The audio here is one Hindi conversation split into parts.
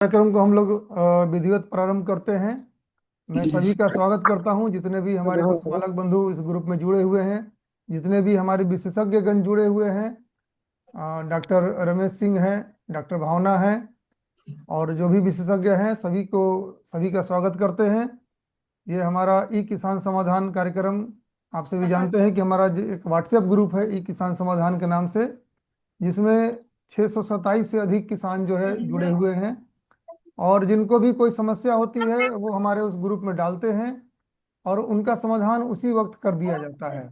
कार्यक्रम को हम लोग विधिवत प्रारंभ करते हैं। मैं जी सभी का स्वागत करता हूं, जितने भी हमारे पशुपालक बंधु इस ग्रुप में जुड़े हुए हैं, जितने भी हमारे विशेषज्ञगण जुड़े हुए हैं। डॉक्टर रमेश सिंह हैं, डॉक्टर भावना हैं, और जो भी विशेषज्ञ हैं सभी का स्वागत करते हैं। ये हमारा ई किसान समाधान कार्यक्रम, आप सभी जानते हैं कि हमारा एक व्हाट्सएप ग्रुप है ई किसान समाधान के नाम से, जिसमें 627 से अधिक किसान जो है जुड़े हुए हैं। और जिनको भी कोई समस्या होती है वो हमारे उस ग्रुप में डालते हैं और उनका समाधान उसी वक्त कर दिया जाता है।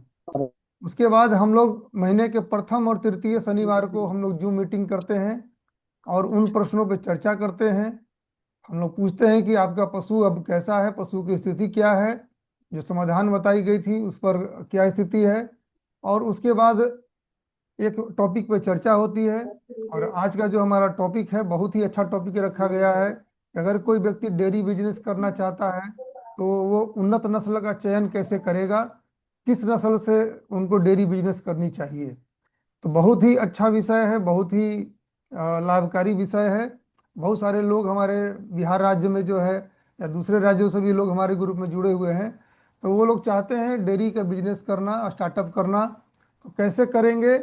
उसके बाद हम लोग महीने के प्रथम और तृतीय शनिवार को हम लोग जूम मीटिंग करते हैं और उन प्रश्नों पर चर्चा करते हैं। हम लोग पूछते हैं कि आपका पशु अब कैसा है, पशु की स्थिति क्या है, जो समाधान बताई गई थी उस पर क्या स्थिति है। और उसके बाद एक टॉपिक पे चर्चा होती है। और आज का जो हमारा टॉपिक है बहुत ही अच्छा टॉपिक रखा गया है कि अगर कोई व्यक्ति डेयरी बिजनेस करना चाहता है तो वो उन्नत नस्ल का चयन कैसे करेगा, किस नस्ल से उनको डेयरी बिजनेस करनी चाहिए। तो बहुत ही अच्छा विषय है, बहुत ही लाभकारी विषय है। बहुत सारे लोग हमारे बिहार राज्य में जो है या दूसरे राज्यों से भी लोग हमारे ग्रुप में जुड़े हुए हैं, तो वो लोग चाहते हैं डेयरी का बिजनेस करना, स्टार्टअप करना। तो कैसे करेंगे,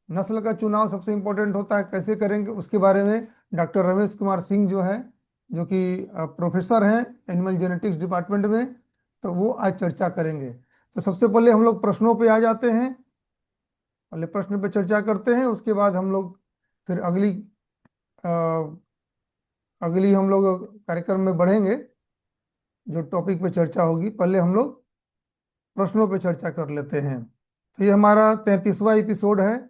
नस्ल का चुनाव सबसे इम्पोर्टेंट होता है, कैसे करेंगे उसके बारे में डॉक्टर रमेश कुमार सिंह जो है, जो कि प्रोफेसर हैं एनिमल जेनेटिक्स डिपार्टमेंट में, तो वो आज चर्चा करेंगे। तो सबसे पहले हम लोग प्रश्नों पे आ जाते हैं, पहले प्रश्न पे चर्चा करते हैं, उसके बाद हम लोग फिर अ, अगली हम लोग कार्यक्रम में बढ़ेंगे। जो टॉपिक पे चर्चा होगी पहले हम लोग प्रश्नों पे चर्चा कर लेते हैं। तो ये हमारा 33वां एपिसोड है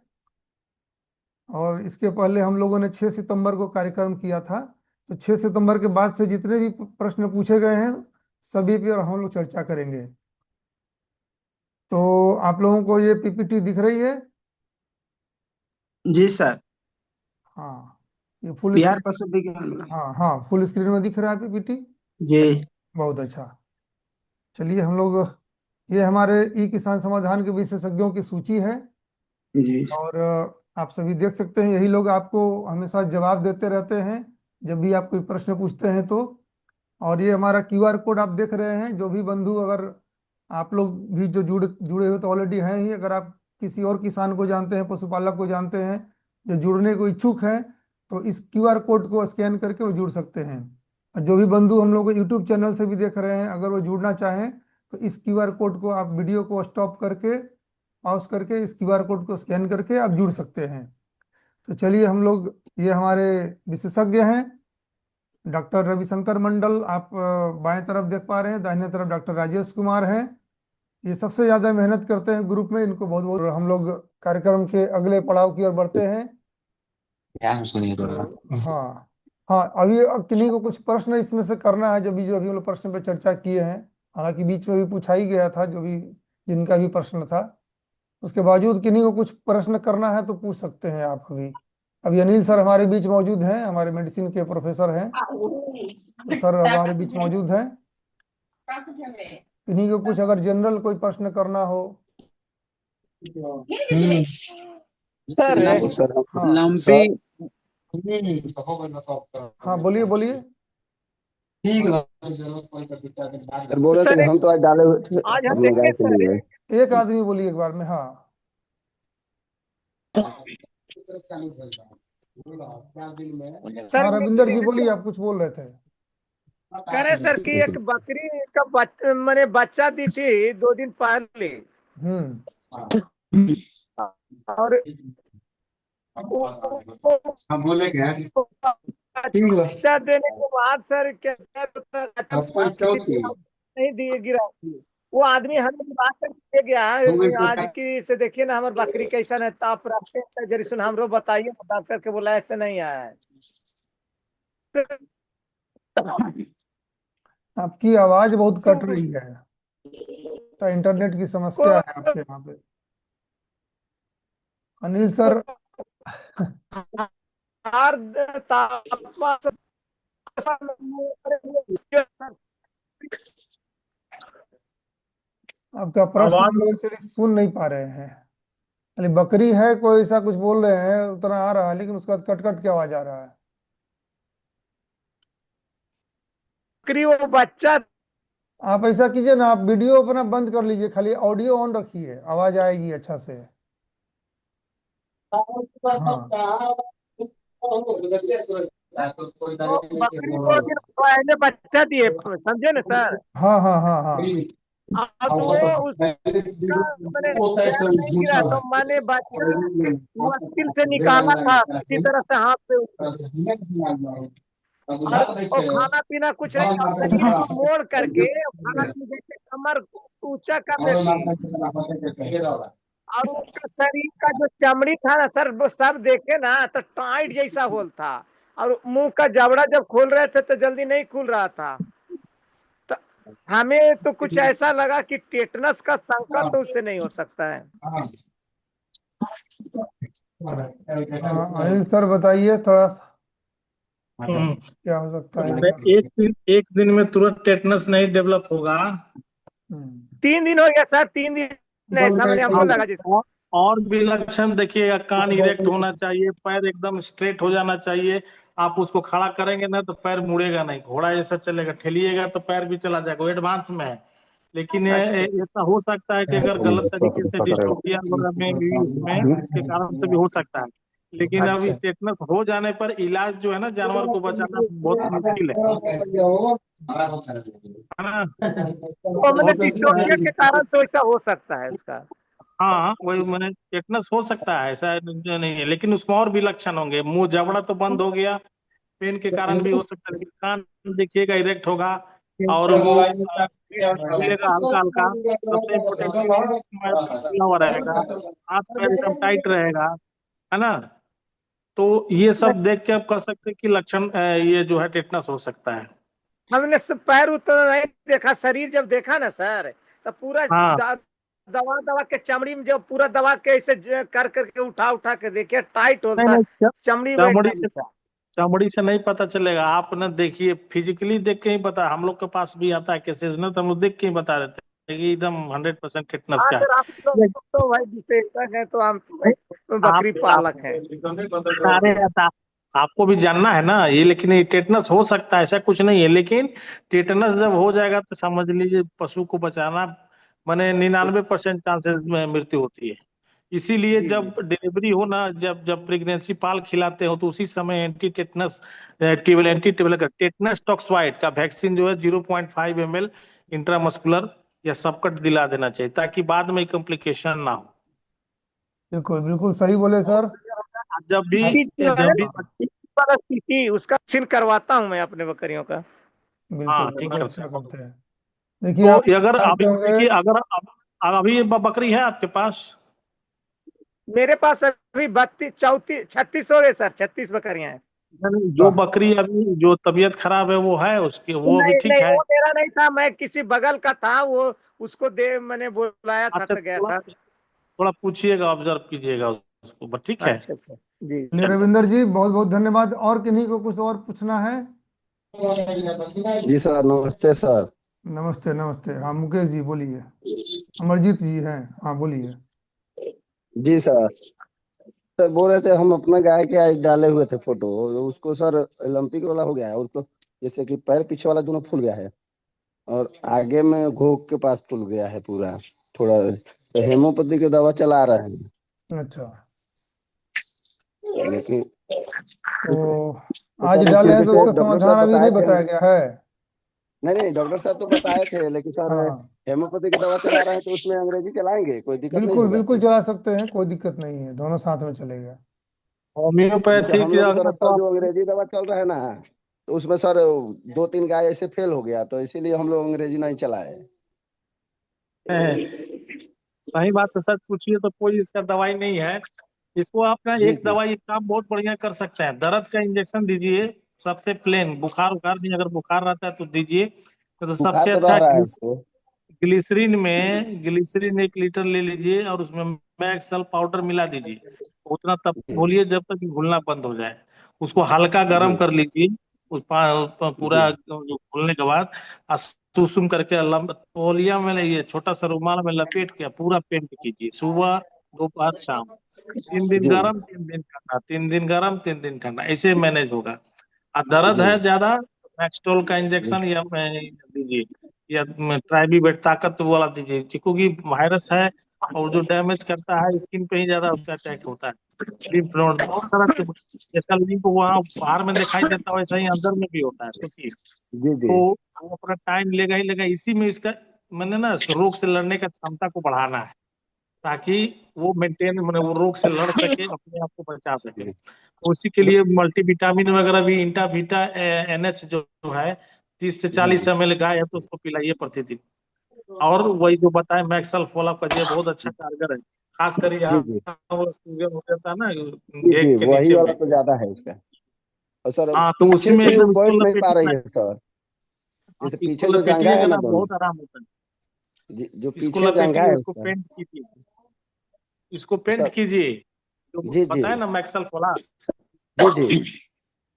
और इसके पहले हम लोगों ने 6 सितंबर को कार्यक्रम किया था। तो 6 सितंबर के बाद से जितने भी प्रश्न पूछे गए हैं सभी पे हम लोग चर्चा करेंगे। तो आप लोगों को ये पीपीटी दिख रही है? जी सर। हाँ, ये फुल बिहार स्क्रीन। पशु विज्ञान वाला। हाँ हाँ, फुल स्क्रीन में दिख रहा है पीपीटी। जी। बहुत अच्छा। चलिए हम लोग, ये हमारे ई किसान समाधान के विशेषज्ञों की सूची है। जी। और आप सभी देख सकते हैं, यही लोग आपको हमेशा जवाब देते रहते हैं जब भी आप कोई प्रश्न पूछते हैं तो। और ये हमारा क्यूआर कोड आप देख रहे हैं। जो भी बंधु, अगर आप लोग भी जो जुड़े हुए तो ऑलरेडी हैं ही, अगर आप किसी और किसान को जानते हैं, पशुपालक को जानते हैं जो जुड़ने को इच्छुक हैं, तो इस क्यूआर कोड को स्कैन करके वो जुड़ सकते हैं। और जो भी बंधु हम लोग को यूट्यूब चैनल से भी देख रहे हैं, अगर वो जुड़ना चाहें तो इस क्यूआर कोड को आप वीडियो को स्टॉप करके, पॉज करके इस क्यूआर कोड को स्कैन करके आप जुड़ सकते हैं। तो चलिए हम लोग, ये हमारे विशेषज्ञ हैं डॉक्टर रविशंकर मंडल, आप बाएं तरफ देख पा रहे हैं, दाहिने तरफ डॉक्टर राजेश कुमार हैं। ये सबसे ज्यादा मेहनत करते हैं ग्रुप में, इनको बहुत बहुत हम लोग कार्यक्रम के अगले पड़ाव की ओर बढ़ते हैं। ध्यान सुनिए थोड़ा। तो हाँ, हाँ अभी अब किन्हीं को कुछ प्रश्न इसमें से करना है, जो अभी हम लोग प्रश्न पे चर्चा किए हैं। हालांकि बीच में भी पूछा ही गया था, जो भी जिनका भी प्रश्न था, उसके बावजूद किन्हीं को कुछ प्रश्न करना है तो पूछ सकते हैं आप अभी। अभी अनिल सर हमारे बीच मौजूद हैं, हमारे मेडिसिन के प्रोफेसर हैं, तो सर हमारे बीच मौजूद हैं। इन्हीं को कुछ अगर जनरल कोई प्रश्न करना हो। हम्म। सर हाँ लंपी। हाँ, बोलिए बोलिए। ठीक है। सर बोल रहे थे सर कि हम तो आज डाले हुए थे आज हम अपने देखे गाय के सर लिए। एक आदमी बोलिए एक बार में। हाँ सर हाँ, रविंदर जी बोलिए, आप कुछ बोल रहे थे। करे सर कि एक बकरी का मैंने बच्चा दी थी 2 दिन पहले। हम्म। और हम बोले क्या? ठीक है। बच्चा देने के बाद सर क्या अब कोई किसी चौथी तरह नहीं दिए गिरा। वो आदमी हमें बात करके गया हो गई है तो आज की से देखिए ना हमारी बकरी कैसा है, तो आप रखते हैं जरी सुन हमरो बताइए। डॉक्टर के बोला ऐसे नहीं आया है। आपकी आवाज बहुत कट तो रही है, तो इंटरनेट की समस्या उसको है आपके यहाँ पे। अनिल सर, हार तापमान आपका प्रश्न हम आवाज लोग एक्चुअली सुन नहीं पा रहे हैं। यानी बकरी है, कोई ऐसा कुछ बोल रहे हैं, उतना आ रहा है लेकिन उसका कट कट के आवाज आ रहा है। बकरी वो बच्चा आप ऐसा कीजिए ना, आप वीडियो अपना बंद कर लीजिए, खाली ऑडियो ऑन रखिए, आवाज आएगी अच्छा से। हाँ वो बकरी 2 दिन पहले बच्चा दिए, समझे ना सर। हाँ हाँ हाँ हाँ। अब तो वो उसका मैंने पैर नहीं गिरा, तो मैंने बच्चा मुश्किल से निकाला था किसी तरह से हाथ से, और वो खाना पीना कुछ नहीं था, शरीर को मोड़ करके खाना पीने के कमर ऊंचा कर देती। और उसका शरीर का जो चमड़ी था ना सर, वो सब देखे ना तो टाइट जैसा होल था। और मुंह का जबड़ा जब खोल रहे थे तो जल्दी नहीं खुल रहा था। तो हमें तो कुछ ऐसा लगा कि टेटनस का संकट तो उससे नहीं हो सकता है। अनिल सर बताइए थोड़ा सा, हम्म, क्या हो सकता है तो इनका। एक दिन में तुरंत टेटनस नहीं डेवलप होगा। हम्म, 3 दिन हो गया सर, 3 दिन ऐसा मैंने हमको लगा जैसे। और भी लक्षण देखिएगा, कान इरेक्ट होना चाहिए, पैर एकदम स्ट्रेट हो जाना चाहिए। आप उसको खड़ा करेंगे ना तो पैर मुड़ेगा नहीं, घोड़ा जैसा चलेगा, ठेलिएगा तो पैर भी चला जाएगा, वो एडवांस में है। लेकिन अच्छा ऐसा हो सकता है कि अगर गलत तरीके से डिस्ट्रोफिया वगैरह में भी इसमें इसके कारण से भी हो सकता है। लेकिन अभी अच्छा, टेटनस हो जाने पर इलाज जो है ना, जानवर को बचाना बहुत मुश्किल है ना। तो मैंने बहुत मुश्किल डिस्ट्रोफिया है। के कारण से वैसा हो सकता है उसका। हाँ वही मैंने, टेटनस हो सकता है, ऐसा नहीं है, लेकिन उसमें और भी लक्षण होंगे। मुंह जबड़ा तो बंद हो गया, पेन के कारण भी हो सकता है, लेकिन कान देखिएगा इरेक्ट होगा, और वो पेट फूलेगा हल्का हल्का। सबसे इम्पोर्टेंट चीज फूला हुआ रहेगा, हाथ पैर एकदम टाइट रहेगा, है ना। तो ये सब देख के आप कह सकते हैं कि लक्षण ये जो है टेटनस हो सकता है। हमने सब पैर उतना नहीं देखा, शरीर जब देखा ना सर, तो पूरा हाँ दबा दबा के चमड़ी में जब पूरा दबा के ऐसे कर करके उठा उठा के देखिए, टाइट नहीं होता नहीं, चमड़ी वो चमड़ी एकदम से सा। चमड़ी से नहीं पता चलेगा। आप ना देखिए, फिजिकली देख के ही पता, हम लोग के पास भी आता है केसेस ना, तो हम लोग देख के ही बता देते हैं कि एकदम 100% टिटनेस हाँ का है। सर, आप लोग ये तो भाई विशेषज्ञ हैं, तो हम तो भाई बकरी आप पालक हैं। अरे आपको भी जानना है ना ये, लेकिन ये टेटनस हो सकता है, ऐसा कुछ नहीं है। लेकिन टेटनस जब हो जाएगा तो समझ लीजिए पशु को बचाना माने 99% चांसेस में मृत्यु होती है। इसीलिए जी जी जब डिलीवरी हो ना, जब जब प्रेगनेंसी पाल खिलाते हो, तो उसी समय anti tetanus table anti table का टेटनस टॉक्सवाइड का वैक्सीन जो है 0.5 ml इंट्रामस्कुलर या सबकट दिला देना चाहिए, ताकि बाद में कॉम्प्लिकेशन ना हो। बिल्कुल बिल्कुल सही बोले सर। जब भी आप जो है जब भी हाँ वाला स्थिति उसका वैक्सीन करवाता हूँ मैं अपने बकरियों का। बिल्कुल हाँ ठीक बहुत है। अच्छा करते हैं। देखिए तो आप अगर जानते अभी होंगे। देखिए, अगर अभी बकरी है आपके पास, मेरे पास अभी 36 हो गए सर, 36 बकरियां हैं। यानी जो वाह, बकरी अभी जो तबीयत खराब है वो है उसकी, वो अभी नहीं ठीक नहीं, है। वो मेरा नहीं था, मैं किसी बगल का था, वो उसको दे मैंने बुलाया था अच्छा तो गया थोड़ा था। थोड़ा पूछिएगा, ऑब्जर्व कीजिएगा उसको, बस ठीक है। अच्छा अच्छा जी। चलिए चलिए। रविंदर जी बहुत बहुत धन्यवाद। और किन्हीं को कुछ और पूछना है? जी सर, नमस्ते सर। नमस्ते नमस्ते। हाँ मुकेश जी बोलिए। अमरजीत जी हैं, हाँ बोलिए। जी सर। सर बोल रहे थे, हम अपना गाय के आज डाले हुए थे फोटो, उसको सर ओलंपिक वाला हो गया है, उसको जैसे कि पैर पीछे वाला दोनों फूल गया है, और आगे में घोक के पास फूल गया है पूरा थोड़ा, तो हेमोपैथी की दवा चला रहे हैं, अच्छा, लेकिन तो तो आज सर डाले इसमें हैं तो जैसे उसका डॉक्टर साहब समाधान अभी बताए नहीं थे, बताया गया है। नहीं नहीं, डॉक्टर साहब तो बताए थे, लेकिन सर हाँ हेमोपैथी की दवा चला रहे हैं, तो उसमें अंग्रेजी चलाएंगे, कोई दिक्कत नहीं बिल्कुल होगा? बिल्कुल चला सकते हैं, कोई दिक्कत नहीं है, दोनों साथ में चलेगा। जैसे होम्योपैथी हम की लोग की अगर तरफ तो सर आप, जो अंग्रेजी दवा चल रहा है ना, तो उसमें सर 2-3 गाय ऐसे फेल हो गया, तो इसीलिए हम लोग अंग्रेजी नहीं चलाए। सही बात से सच पूछिए तो कोई इसका दवाई नहीं है। इसको आप ना जी एक जी। दवाई, एक काम बहुत बढ़िया कर सकते हैं, दर्द का इंजेक्शन दीजिए। सबसे प्लेन, बुखार उखार नहीं, अगर बुखार रहता है तो दीजिए, तो बुखार सबसे तो अच्छा रह है रहा है उसको। ग्लिसरीन में, ग्लिसरीन 1 लीटर ले लीजिए और उसमें मैक्सल पाउडर मिला दीजिए। उतना तब जी घोलिए जब तक कि घुलना बंद हो जाए। उसको हल्का जी गर्म कर लीजिए। जी पूरा जो घुलने के बाद सुसुम करके तौलिया में लाइए, छोटा सा रुमाल में लपेट के पूरा पेंट कीजिए, सुबह दोपहर शाम। 3 दिन जी गर्म 3 दिन ठंडा, 3 दिन गर्म 3 दिन ठंडा, ऐसे मैनेज होगा। और दर्द जी है ज्यादा मैक्सटोल का इंजेक्शन या दीजिए, या ट्राइबीवेट ताकत वाला दीजिए, क्योंकि वायरस है और जो डैमेज करता है स्किन पे ही ज्यादा उसका अटैक होता है। लिम्फ नोड बहुत सारा जैसा लिम्फ वहाँ बाहर में दिखाई देता है वैसा ही अंदर में भी होता है, सोचिए। जी जी तो वो अपना टाइम लेगा ही लेगा, इसी में इसका मैंने ना रोग से लड़ने का क्षमता को बढ़ाना है, ताकि वो मेंटेन मैंने वो रोग से लड़ सके, अपने आप को बचा सके। उसी के लिए मल्टीविटामिन वगैरह भी, इंटावीटा NH जो है 30 से 40 ml गाय है तो उसको पिलाइए प्रतिदिन। और वही जो बताए मैक्सल फोलाप का जो बहुत अच्छा कारगर है, खास कर जी यहाँ जी वो सूजन हो जाता है ना जी जी, गेट के वही नीचे वाला में। तो ज्यादा है इसका। और सर हाँ तो उसी पीछे में से वो एकदम इसको बैठ नहीं पा लपेटिए रही ना। है सर, आप जैसे इसको पीछे जो जंघा है लपेटिएगा ना ना दोनों, बहुत आराम होता है। जी जो इसको पीछे जंघा लपेटिए, है इसको उसका। पेंट कीजिए, इसको पेंट सर कीजिए, जो जी जी बताए ना मैक्सल फोलाप। जी जी,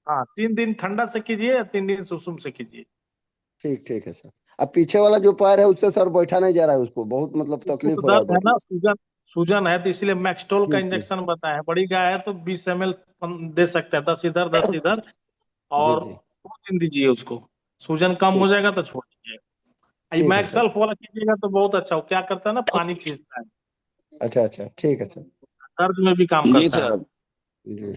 हाँ 3 दिन ठंडा से कीजिए या 3 दिन सुसुम से कीजिए। ठीक है सर। अब पीछे वाला जो पैर है उससे सर बैठा नहीं जा रहा है, उसको बहुत मतलब उसको तकलीफ तो हो रहा है दर्द है बैठने ना, सूजन सूजन है, तो इसीलिए मैक्सटोल का में। जी इंजेक्शन बताया है। बड़ी गाय है तो 20 ml दे सकते हैं, 10 इधर 10 इधर, जी और जी 2 दिन दीजिए उसको। सूजन कम हो ठीक जाएगा तो छोड़ दीजिएगा। ये ठीक है सर। मैक्सल वाला कीजिएगा तो बहुत अच्छा, वो क्या करता है ना, पानी खींचता है, अच्छा ठीक है सर। दर्द में भी काम जी करता है। सर। जी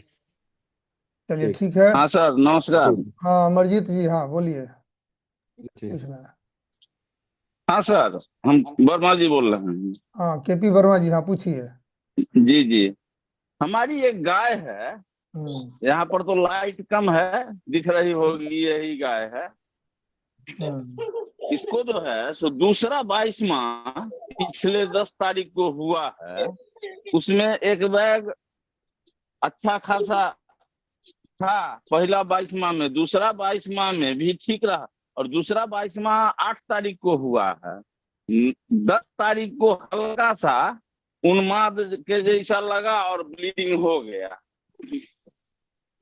चलिए ठीक ठीक है। हाँ सर, नमस्कार। जी हाँ अमरजीत जी, हाँ बोलिए, जी पूछना है। हाँ सर, हम वर्मा जी बोल रहे हैं। हाँ KP वर्मा जी, हाँ पूछिए। जी जी, हमारी एक गाय है, हम्म यहाँ पर तो लाइट कम है, दिख रही होगी, यही गाय है। हम्म इसको जो है सो दूसरा 22वां पिछले 10 तारीख को हुआ है। उसमें एक बैग अच्छा खासा था पहला 22वां में, दूसरा 22वां में भी ठीक रहा, और दूसरा 22वां 8 तारीख को हुआ है। 10 तारीख को हल्का सा उन्माद के जैसा लगा और ब्लीडिंग हो गया।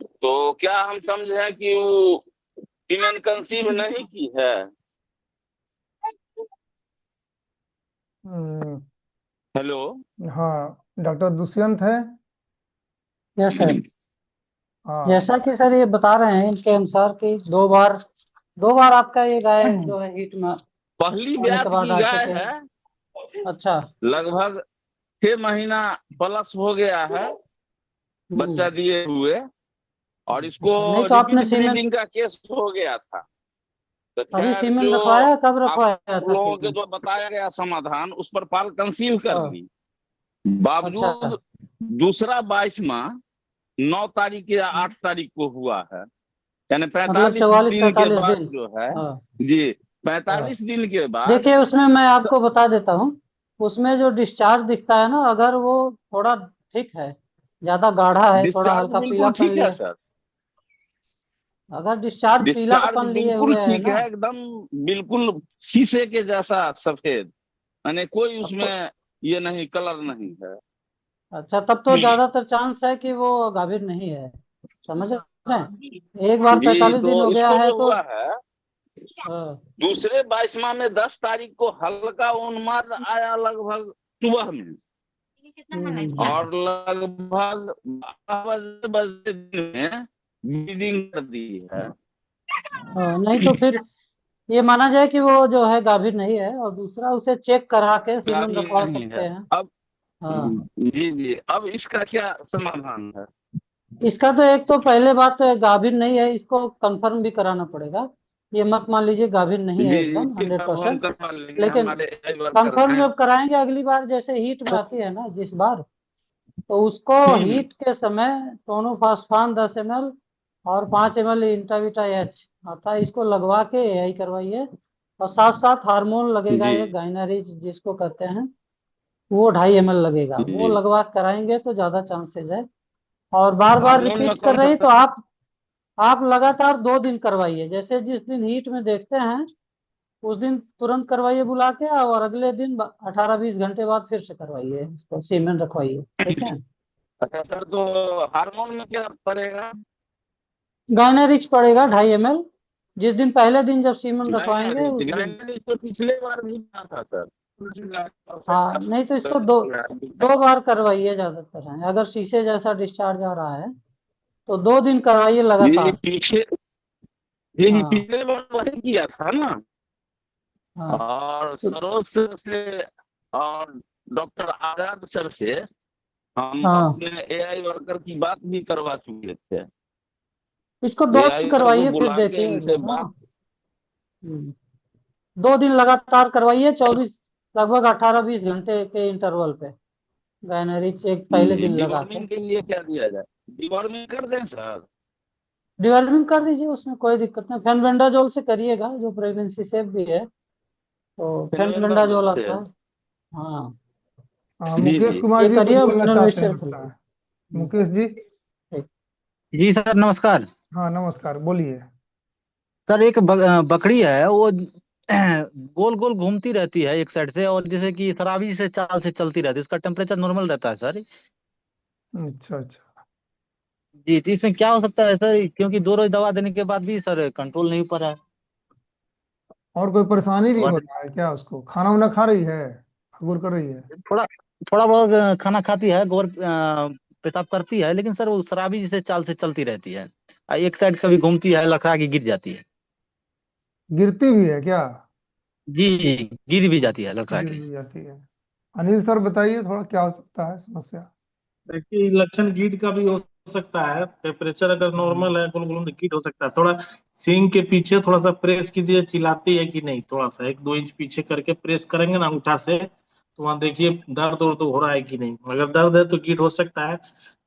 तो क्या हम समझे कि वो फीमेल कंसीव नहीं की है? हम्म, हेलो। हाँ डॉक्टर दुष्यंत है। Yes sir. हाँ जैसा कि सर ये बता रहे हैं इनके अनुसार कि दो बार आपका ये गाय जो है हीट में पहली होने के ब्यात बाद की आ गाय चुके है, हैं। अच्छा। लगभग 6 महीना प्लस हो गया है बच्चा दिए हुए, और इसको अच्छा, नहीं तो रिपीट आपने सीमेंट ब्लीडिंग का केस हो गया था। तो अभी खैर सीमेंट जो रखवाया, कब आप रखवाया था लोगों के सीमेंट? जो बताया गया समाधान, उस पर पाल कंसीव कर हाँ, ली। अच्छा। बावजूद दूसरा 22वां 9 तारीख या 8 तारीख को हुआ है, यानी मतलब 45 44 दिन के 45 बाद दिन। जो है। हाँ जी, हाँ। 45 दिन के बाद। देखिए उसमें मैं आपको बता देता हूँ, उसमें जो डिस्चार्ज दिखता है ना, अगर वो थोड़ा ठीक है, ज्यादा गाढ़ा है, थोड़ा डिस्चार्ज हल्का बिल्कुल पीलापन ठीक है लिए, सर, अगर डिस्चार्ज डिस्चार्ज पीलापन लिए बिल्कुल हुए है ठीक ना, है, एकदम बिल्कुल शीशे के जैसा सफेद, यानी कोई अब तो उसमें ये नहीं, कलर नहीं है। अच्छा, तब तो ज्यादातर चांस है कि वो गाभीर नहीं है, समझ रहे हैं? एक बार जी, 45 दिन तो हो गया इसको है जो तो हुआ है दूसरे 22वां में 10 तारीख को हल्का उन्माद आया लगभग सुबह में, और लगभग 12 बजे दिन में ब्लीडिंग कर दी है। नहीं तो फिर ये माना जाए कि वो जो है गाभीर नहीं है, और दूसरा उसे चेक करा के सीमेंट गाभिन रखवा नहीं सकते है। हैं। अब हाँ, जी जी, अब इसका क्या समाधान है? इसका तो एक तो पहले बात तो है, गाभीर नहीं है, इसको कंफर्म भी कराना पड़ेगा। ये मत मान लीजिए गाभीर नहीं है जी जी, एकदम ठीक है, अब हम 100%। करवा लेंगे, लेकिन हमारे AI वर्कर कंफर्म हैं। जब कराएंगे अगली बार, जैसे हीट में आती है ना जिस बार, तो उसको हम्म। हीट के समय टोनोफास्फान 10 ml और 5 ml इंटाविटा एच आता है, इसको लगवा के AI करवाइए। और साथ साथ हार्मोन लगेगा, जी ये गाइनारिच जिसको कहते हैं, वो 2.5 ml लगेगा, वो जी, लगवा के कराएंगे तो ज्यादा चांसेस है। और बार बार हार्मोन में रिपीट कर कौन सा रही तो सर? आप लगातार 2 दिन करवाइए, जैसे जिस दिन हीट में देखते हैं उस दिन तुरंत करवाइए बुला के, और अगले दिन 18-20 घंटे बाद फिर से करवाइए, इसको सीमेंट रखवाइए, ठीक है? अच्छा सर, तो हार्मोन में क्या पड़ेगा? गायना रिच पड़ेगा 2.5 ml। जिस दिन पहले दिन जब सीमेंट रखवाएंगे गाइनरिच, उस दिन। गाइनरिच तो पिछले बार भी था सर। हाँ, नहीं तो इसको दो बार करवाइए ज्यादातर है, अगर शीशे जैसा डिस्चार्ज आ रहा है तो 2 दिन करवाइए जी लगातार। पीछे यही हाँ पिछले बार वही किया था ना। हाँ और तो सरोज सर से और डॉक्टर आजाद सर से हम हाँ अपने एआई वर्कर की बात भी करवा चुके थे। इसको 2 दिन एआई वर्कर को करवाइए, फिर बुला के देखिए एक इनसे बार, बात। हाँ। 2 दिन लगातार करवाइए, 24 लगभग 18-20 घंटे के इंटरवल पे गायनरी चेक पहले दिन लगा के। डिवर्मिंग के लिए क्या दिया जाए? डिवर्मिंग कर दें सर? डिवेलपिंग कर दीजिए, उसमें कोई दिक्कत नहीं। फेनबेंडाजोल से करिएगा, जो प्रेगनेंसी सेफ भी है, तो फेनबेंडाजोल फेनबेंडाजोल से? आता है। हाँ हाँ, जी मुकेश जी। कुमार ये जी कुछ करिए, बोलना चाहते हैं मनोविश्लेषण लगता है। करिए। मुकेश जी। ठीक। जी सर नमस्कार। हाँ नमस्कार, बोलिए। सर एक बकरी है वो गोल गोल घूमती रहती है एक साइड से, और जैसे कि शराबी से चाल से चलती रहती है। इसका टेम्परेचर नॉर्मल रहता है सर? अच्छा अच्छा। जी, तो इसमें क्या हो सकता है सर? क्योंकि 2 रोज दवा देने के बाद भी सर कंट्रोल नहीं हो पा रहा है। और कोई परेशानी भी दवा हो दे- रहा है क्या उसको? खाना वाना खा रही है? अगुर कर रही है? थोड़ा थोड़ा बहुत खाना खाती है, गोबर पेशाब करती है, लेकिन सर वो शराबी जैसे चाल से चलती रहती है। एक साइड कभी घूमती है, लड़खड़ा के गिर जाती है। गिरती भी है क्या? जी, गिर भी जाती है लड़खड़ा गिर के। भी जाती है। अनिल सर बताइए थोड़ा, क्या हो सकता है समस्या? देखिए लक्षण कीट का भी हो सकता है। टेम्परेचर अगर नॉर्मल है, गुनगुन तो कीट हो सकता है। थोड़ा सींग के पीछे थोड़ा सा प्रेस कीजिए, चिल्लाती है कि नहीं, थोड़ा सा 1-2 इंच पीछे करके प्रेस करेंगे ना अंगूठा से, तो वहां देखिए दर्द उर्द हो रहा है कि नहीं। अगर दर्द है तो कीट हो सकता है।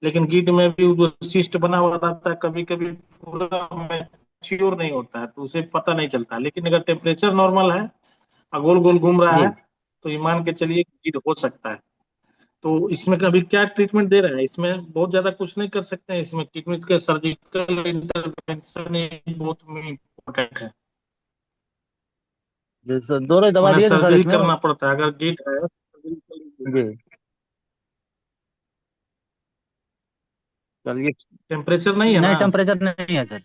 लेकिन कीट में भी वो सिस्ट बना हुआ रहता है, कभी कभी पूरा मैच्योर नहीं होता है, तो उसे पता नहीं चलता। लेकिन अगर टेम्परेचर नॉर्मल है और गोल गोल घूम रहा जी है, तो ये मान के चलिए कीट हो सकता है। तो इसमें कभी क्या ट्रीटमेंट दे रहे हैं? इसमें बहुत ज्यादा कुछ नहीं कर सकते हैं। इसमें ट्रीटमेंट के सर्जिकल इंटरवेंशन बहुत इम्पोर्टेंट है। जैसे 2 रोज दवा मैंने दिए थे सर सर्जरी इसमें। करना पड़ता है अगर गिट है, सर्जिकल। जी, चलिए। टेम्परेचर नहीं है नहीं, ना? टेम्परेचर नहीं है सर।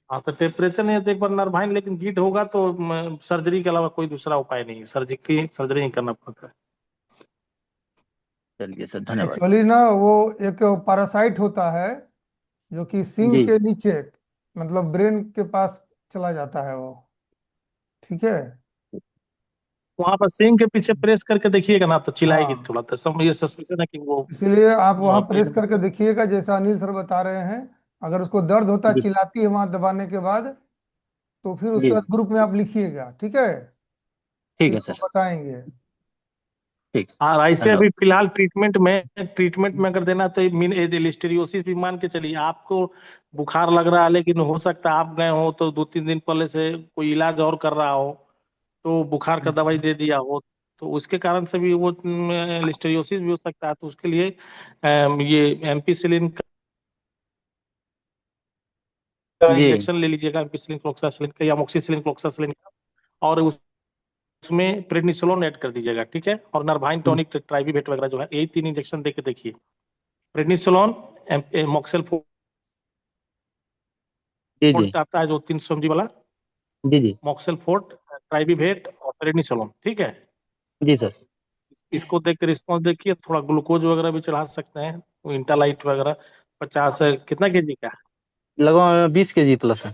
हाँ, तो टेम्परेचर नहीं है तो एक बार नर्वाइन, लेकिन गिट होगा तो सर्जरी के अलावा कोई दूसरा उपाय नहीं है। सर्जरी नहीं करना पड़ता है। चलिए सर, धन्यवाद। एक्चुअली ना वो एक पैरासाइट होता है जो कि सिंग जी के नीचे, मतलब ब्रेन के पास चला जाता है वो। ठीक है। वहां पर सींग के पीछे प्रेस करके देखिएगा ना, तो चिल्लाएगी हाँ, थोड़ा, तो सब ये सस्पेंशन है कि वो इसीलिए आप वहाँ प्रेस पेट। करके देखिएगा जैसा अनिल सर बता रहे हैं। अगर उसको दर्द होता है, जी चिल्लाती है वहां दबाने के बाद, तो फिर उसके जी, बाद ग्रुप में आप लिखिएगा, ठीक है? ठीक फिर है वो सर। बताएंगे। ठीक, और ऐसे धन्यवाद। अभी फिलहाल ट्रीटमेंट में अगर देना तो लिस्टेरियोसिस भी मान के चलिए। आपको बुखार लग रहा है, लेकिन हो सकता है आप गए हो तो 2-3 दिन पहले से कोई इलाज और कर रहा हो, तो बुखार का दवाई दे दिया हो, तो उसके कारण से भी वो लिस्टेरियोसिस भी हो सकता है। तो उसके लिए ये एम्पिसिलिन का जी इंजेक्शन ले लीजिएगा, एम्पिसिलिन फ्लोक्सासिलिन का या मोक्सिसिलिन फ्लोक्सासिलिन का। और उसमें प्रेडनिसोलोन ऐड कर दीजिएगा, ठीक है? और नरभाइन जी टॉनिक ट्राइवीवेट वगैरह जो है, यही 3 इंजेक्शन दे के देखिए। प्रेडनिसोलोन, मोक्सेल जी जी फोर्ट आता है जो 300 mg वाला, जी जी मोक्सेल फोर्ट, ट्राइवीवेट और प्रेडनिसोलोन, ठीक है? जी सर। इसको देख के रिस्पॉन्स देखिए। थोड़ा ग्लूकोज वगैरह भी चढ़ा सकते हैं, वो इंटालाइट वगैरह। 50 कितना केजी का है? लगभग 20 kg प्लस है।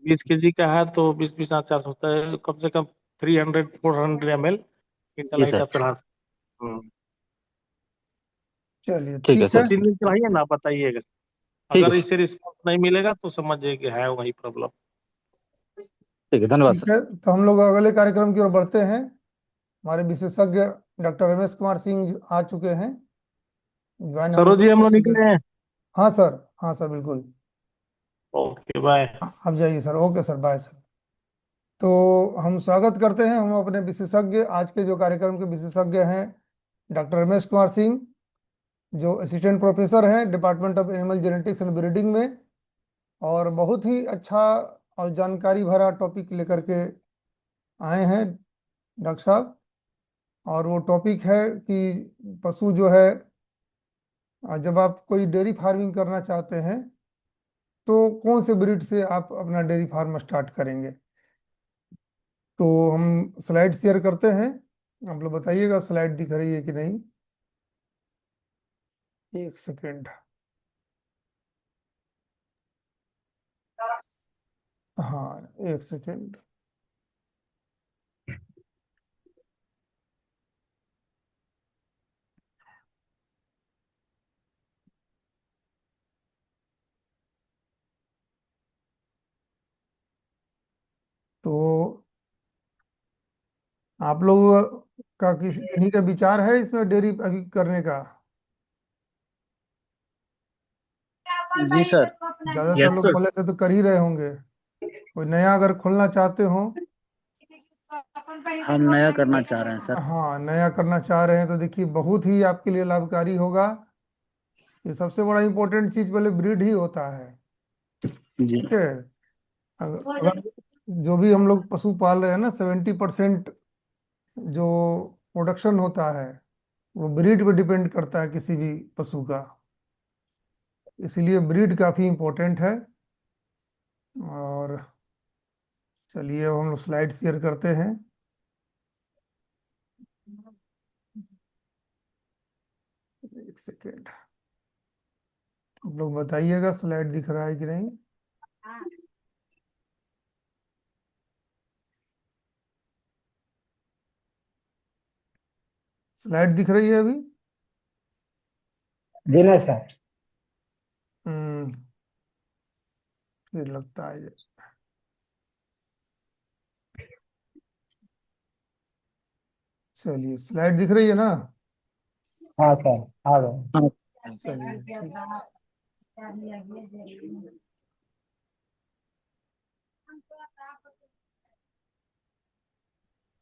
20 kg का है तो 20-20 होता है, कम से कम 300-400 ml जी इंटालाइट सर। आप चढ़ा सकते हैं। चलिए ठीक है ठीक है। सर। 2-3 दिन चढ़ाइए ना, बताइएगा। ठीक है अगर सर। इससे रिस्पॉन्स नहीं मिलेगा तो समझिए कि है वही प्रॉब्लम। ठीक है, धन्यवाद ठीक सर। है, तो हम लोग अगले कार्यक्रम की ओर बढ़ते हैं। हमारे विशेषज्ञ डॉक्टर रमेश कुमार सिंह आ चुके हैं, ज्वाइन हम सरोज लोग जी, हम कर लोग चुके हैं। निकले हैं। हाँ सर, हाँ सर, बिल्कुल। Okay, bye. आप जाइए sir. Okay sir, bye sir. तो हम स्वागत करते हैं, हम अपने विशेषज्ञ, आज के जो कार्यक्रम के विशेषज्ञ हैं डॉक्टर रमेश कुमार सिंह, जो असिस्टेंट प्रोफेसर हैं department of animal genetics and breeding में। और बहुत ही अच्छा और जानकारी भरा टॉपिक लेकर के आए हैं डॉक्टर साहब। और वो टॉपिक है कि पशु जो है, जब आप कोई डेयरी फार्मिंग करना चाहते हैं तो कौन से ब्रीड से आप अपना डेयरी फार्म स्टार्ट करेंगे। तो हम स्लाइड शेयर करते हैं, आप लोग बताइएगा स्लाइड दिख रही है कि नहीं। एक सेकेंड। हाँ, एक सेकेंड। तो आप लोग का किन्हीं का विचार है इसमें डेयरी अभी करने का? जी सर। ज्यादातर लोग पहले से तो कर ही रहे होंगे। कोई नया अगर खोलना चाहते हो? हम नया करना चाह रहे हैं सर। हाँ, नया करना चाह रहे हैं तो देखिए बहुत ही आपके लिए लाभकारी होगा। ये सबसे बड़ा इम्पोर्टेंट चीज पहले ब्रीड ही होता है। जी। ठीक है। अगर जो भी हम लोग पशु पाल रहे हैं ना, 70% जो प्रोडक्शन होता है वो ब्रीड पे डिपेंड करता है किसी भी पशु का। इसलिए ब्रीड काफी इम्पोर्टेंट है। और चलिए अब हम लोग स्लाइड शेयर करते हैं। एक सेकेंड, आप लोग बताइएगा स्लाइड दिख रहा है कि नहीं। स्लाइड दिख रही है अभी? जी नहीं सर। हम्म, फिर लगता है चलिए स्लाइड दिख रही है ना? हाँ सर, आ गए। चलिए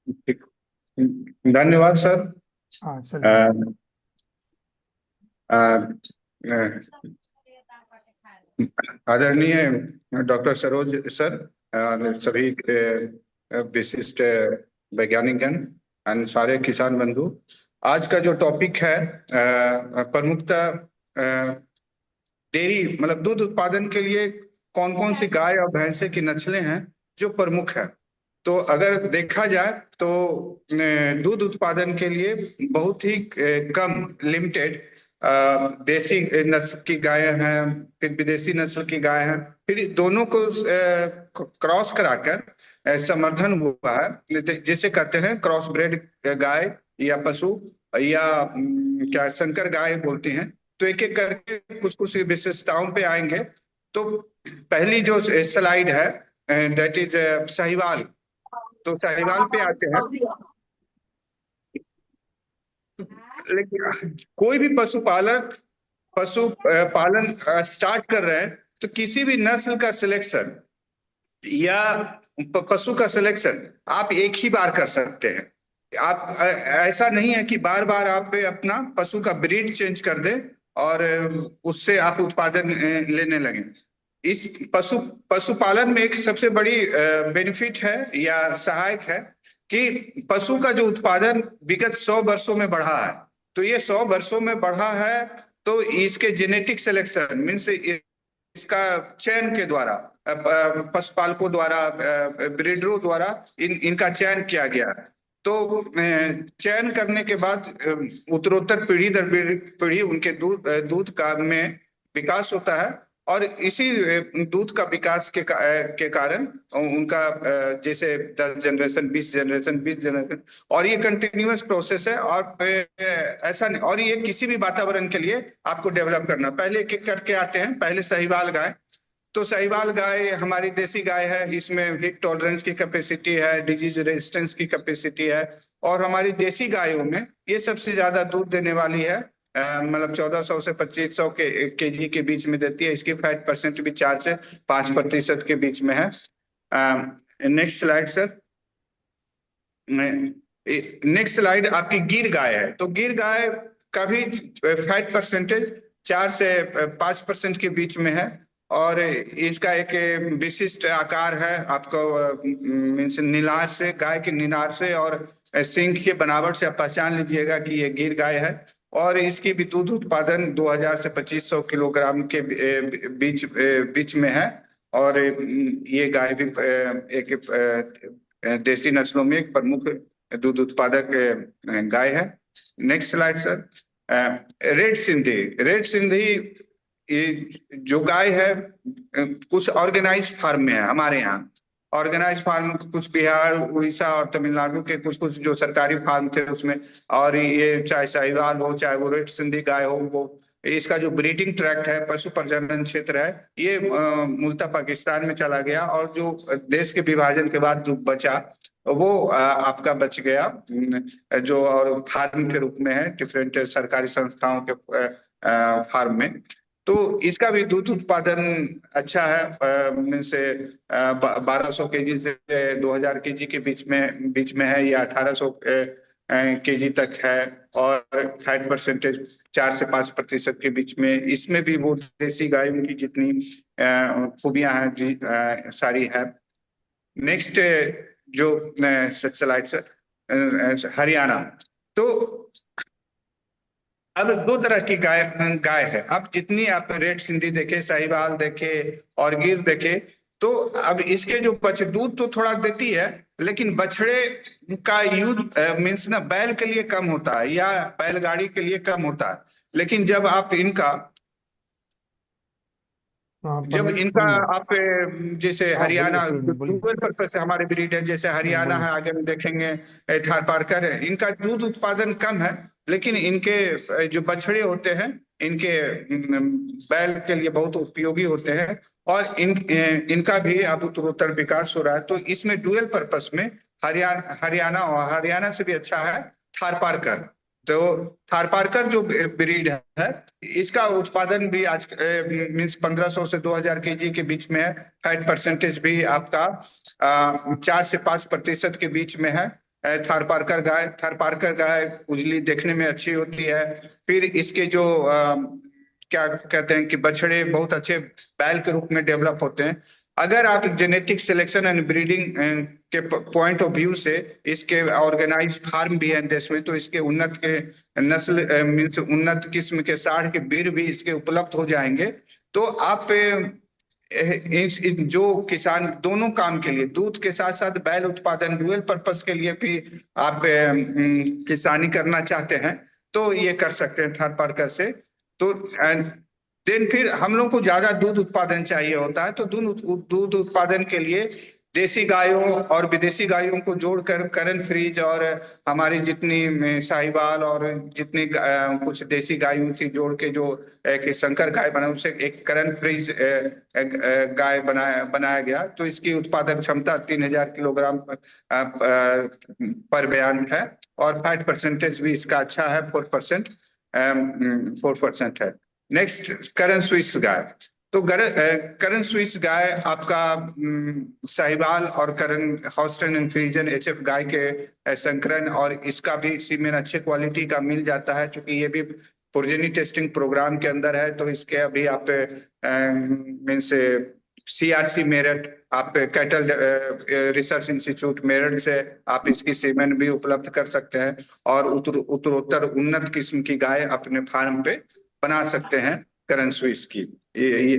ठीक। ठीक। धन्यवाद सर। हाँ अ, चलिए। अ, आदरणीय डॉक्टर सरोज सर और सभी विशिष्ट वैज्ञानिकगण और सारे किसान बंधु, आज का जो टॉपिक है प्रमुखता डेयरी मतलब दूध उत्पादन के लिए कौन कौन सी गाय और भैंसे की नस्लें हैं जो प्रमुख है। तो अगर देखा जाए तो दूध उत्पादन के लिए बहुत ही कम लिमिटेड देसी नस्ल की गाय हैं, फिर विदेशी नस्ल की गाय हैं, फिर दोनों को क्रॉस कराकर संवर्धन हुआ है, जिसे कहते हैं क्रॉस ब्रेड गाय या पशु या क्या संकर गाय बोलते हैं। तो एक एक करके कुछ कुछ विशेषताओं पे आएंगे। तो पहली जो स्लाइड है दैट इज साहिवाल। तो साहिवाल पे आते हैं। लेकिन कोई भी पशु पालन स्टार्ट कर रहे हैं तो किसी भी नस्ल का सिलेक्शन या पशु का सिलेक्शन आप एक ही बार कर सकते हैं। आप ऐसा नहीं है कि बार बार आप अपना पशु का ब्रीड चेंज कर दें और उससे आप उत्पादन लेने लगे। इस पशुपालन में एक सबसे बड़ी बेनिफिट है या सहायक है कि पशु का जो उत्पादन विगत 100 वर्षों में बढ़ा है। तो ये 100 वर्षों में बढ़ा है तो इसके जेनेटिक सिलेक्शन मीन्स इसका चयन के द्वारा पशुपालकों द्वारा ब्रीडरों द्वारा इनका चयन किया गया है। तो चयन करने के बाद उत्तरोत्तर पीढ़ी दर पीढ़ी उनके दूध का में विकास होता है और इसी दूध का विकास के कारण उनका जैसे 10 जनरेशन 20 जनरेशन और ये कंटिन्यूअस प्रोसेस है। और ऐसा नहीं, और ये किसी भी वातावरण के लिए आपको डेवलप करना। पहले एक एक करके आते हैं। पहले साहिवाल गाय। तो साहिवाल गाय हमारी देसी गाय है, इसमें हीट टॉलरेंस की कैपेसिटी है, डिजीज रेजिस्टेंस की कैपेसिटी है। और हमारी देसी गायों में ये सबसे ज्यादा दूध देने वाली है, मतलब 1400 से 2500 केजी के बीच में देती है। इसकी फैट परसेंट भी 4 से 5% के बीच में है। Next slide sir. Next slide आपकी गिर गाय है। तो गिर गाय का भी फैट परसेंटेज 4 से 5% के बीच में है और इसका एक विशिष्ट आकार है। आपको मीन्स निनार से, गाय के निनार से और सींग के बनावट से आप पहचान लीजिएगा कि ये गिर गाय है। और इसकी भी दूध उत्पादन 2000 से 2500 किलोग्राम के बीच में है। और ये गाय भी एक देसी नस्लों में एक प्रमुख दूध उत्पादक गाय है। Next slide sir. Red Sindhi ये जो गाय है कुछ ऑर्गेनाइज फार्म में है हमारे यहाँ। ऑर्गेनाइज फार्म कुछ बिहार, उड़ीसा और तमिलनाडु के कुछ कुछ जो सरकारी फार्म थे उसमें, और ये चाहे साहिवाल हो चाहे वो रेड सिंधी गाय हो, वो इसका जो ब्रीडिंग ट्रैक्ट है, पशु प्रजनन क्षेत्र है, ये मूलतः पाकिस्तान में चला गया, और जो देश के विभाजन के बाद जो बचा वो आपका बच गया, जो और फार्म के रूप में है डिफरेंट सरकारी संस्थाओं के फार्म में। तो इसका भी दूध उत्पादन अच्छा है, मीन्स 1200 केजी से 2000 केजी के बीच में है, या 1800 केजी तक है, और फैट परसेंटेज 4 से 5% के बीच में। इसमें भी वो देसी गायों की जितनी खूबियां हैं सारी है। नेक्स्ट जो स्लाइड सर, हरियाणा। तो अब दो तरह की गाय है। अब जितनी आप रेड सिंधी देखे, साहिवाल देखे और गिर देखे, तो अब इसके जो दूध तो थोड़ा देती है, लेकिन बछड़े का यूज मीन्स ना बैल के लिए कम होता है या बैलगाड़ी के लिए कम होता है। लेकिन जब आप इनका आप जैसे हरियाणा डुअल पर्पस से हमारे ब्रीड है, जैसे हरियाणा है, आगे में देखेंगे थारपारकर है, इनका दूध उत्पादन कम है, लेकिन इनके जो बछड़े होते हैं इनके बैल के लिए बहुत उपयोगी होते हैं, और इनका भी अब उत्तरोत्तर विकास हो रहा है। तो इसमें डुअल पर्पस में हरियाणा से भी अच्छा है थारपारकर। तो थारपारकर जो ब्रीड है, इसका उत्पादन भी आज मीन्स 1500 से 2000 केजी के बीच में है। फैट परसेंटेज भी आपका 4 से 5% के बीच में है। थारपारकर गाय उजली देखने में अच्छी होती है। फिर इसके जो क्या कहते हैं कि बछड़े बहुत अच्छे बैल के रूप में डेवलप होते हैं। अगर आप जेनेटिक सिलेक्शन एंड ब्रीडिंग के पॉइंट ऑफ व्यू से, इसके ऑर्गेनाइज फार्म भी है देश में, तो इसके उन्नत के नस्ल मीन्स उन्नत किस्म के साढ़ के बीड़ भी इसके उपलब्ध हो जाएंगे। तो आप जो किसान दोनों काम के लिए, दूध के साथ साथ बैल उत्पादन डुअल पर्पस के लिए भी आप किसानी करना चाहते हैं तो ये कर सकते हैं थारपारकर से। तो देन फिर हम लोग को ज्यादा दूध उत्पादन चाहिए होता है, तो दूध उत्पादन के लिए देसी गायों और विदेशी गायों को जोड़कर करन फ्रीज और हमारी जितनी साहिवाल और जितनी कुछ देसी गायों थी जोड़ के जो एक संकर गाय बना, उसे एक करन फ्रीज गाय बनाया गया। तो इसकी उत्पादक क्षमता 3000 किलोग्राम पर बयान है, और फैट परसेंटेज भी इसका अच्छा है, 4% है। नेक्स्ट करन स्विस गाय। तो करन स्विस गाय आपका साहिवाल और करन हॉस्टन एंड फ्रीजन HF गाय के संकरण, और इसका भी सीमेन अच्छे क्वालिटी का मिल जाता है, क्योंकि ये भी प्रोजेनी टेस्टिंग प्रोग्राम के अंदर है। तो इसके अभी आप मीन्स CRC मेरठ, आप कैटल रिसर्च इंस्टीट्यूट मेरठ से आप इसकी सीमेन भी उपलब्ध कर सकते हैं, और उत्तरोत्तर उन्नत किस्म की गाय अपने फार्म पे बना सकते हैं करन स्विस की ये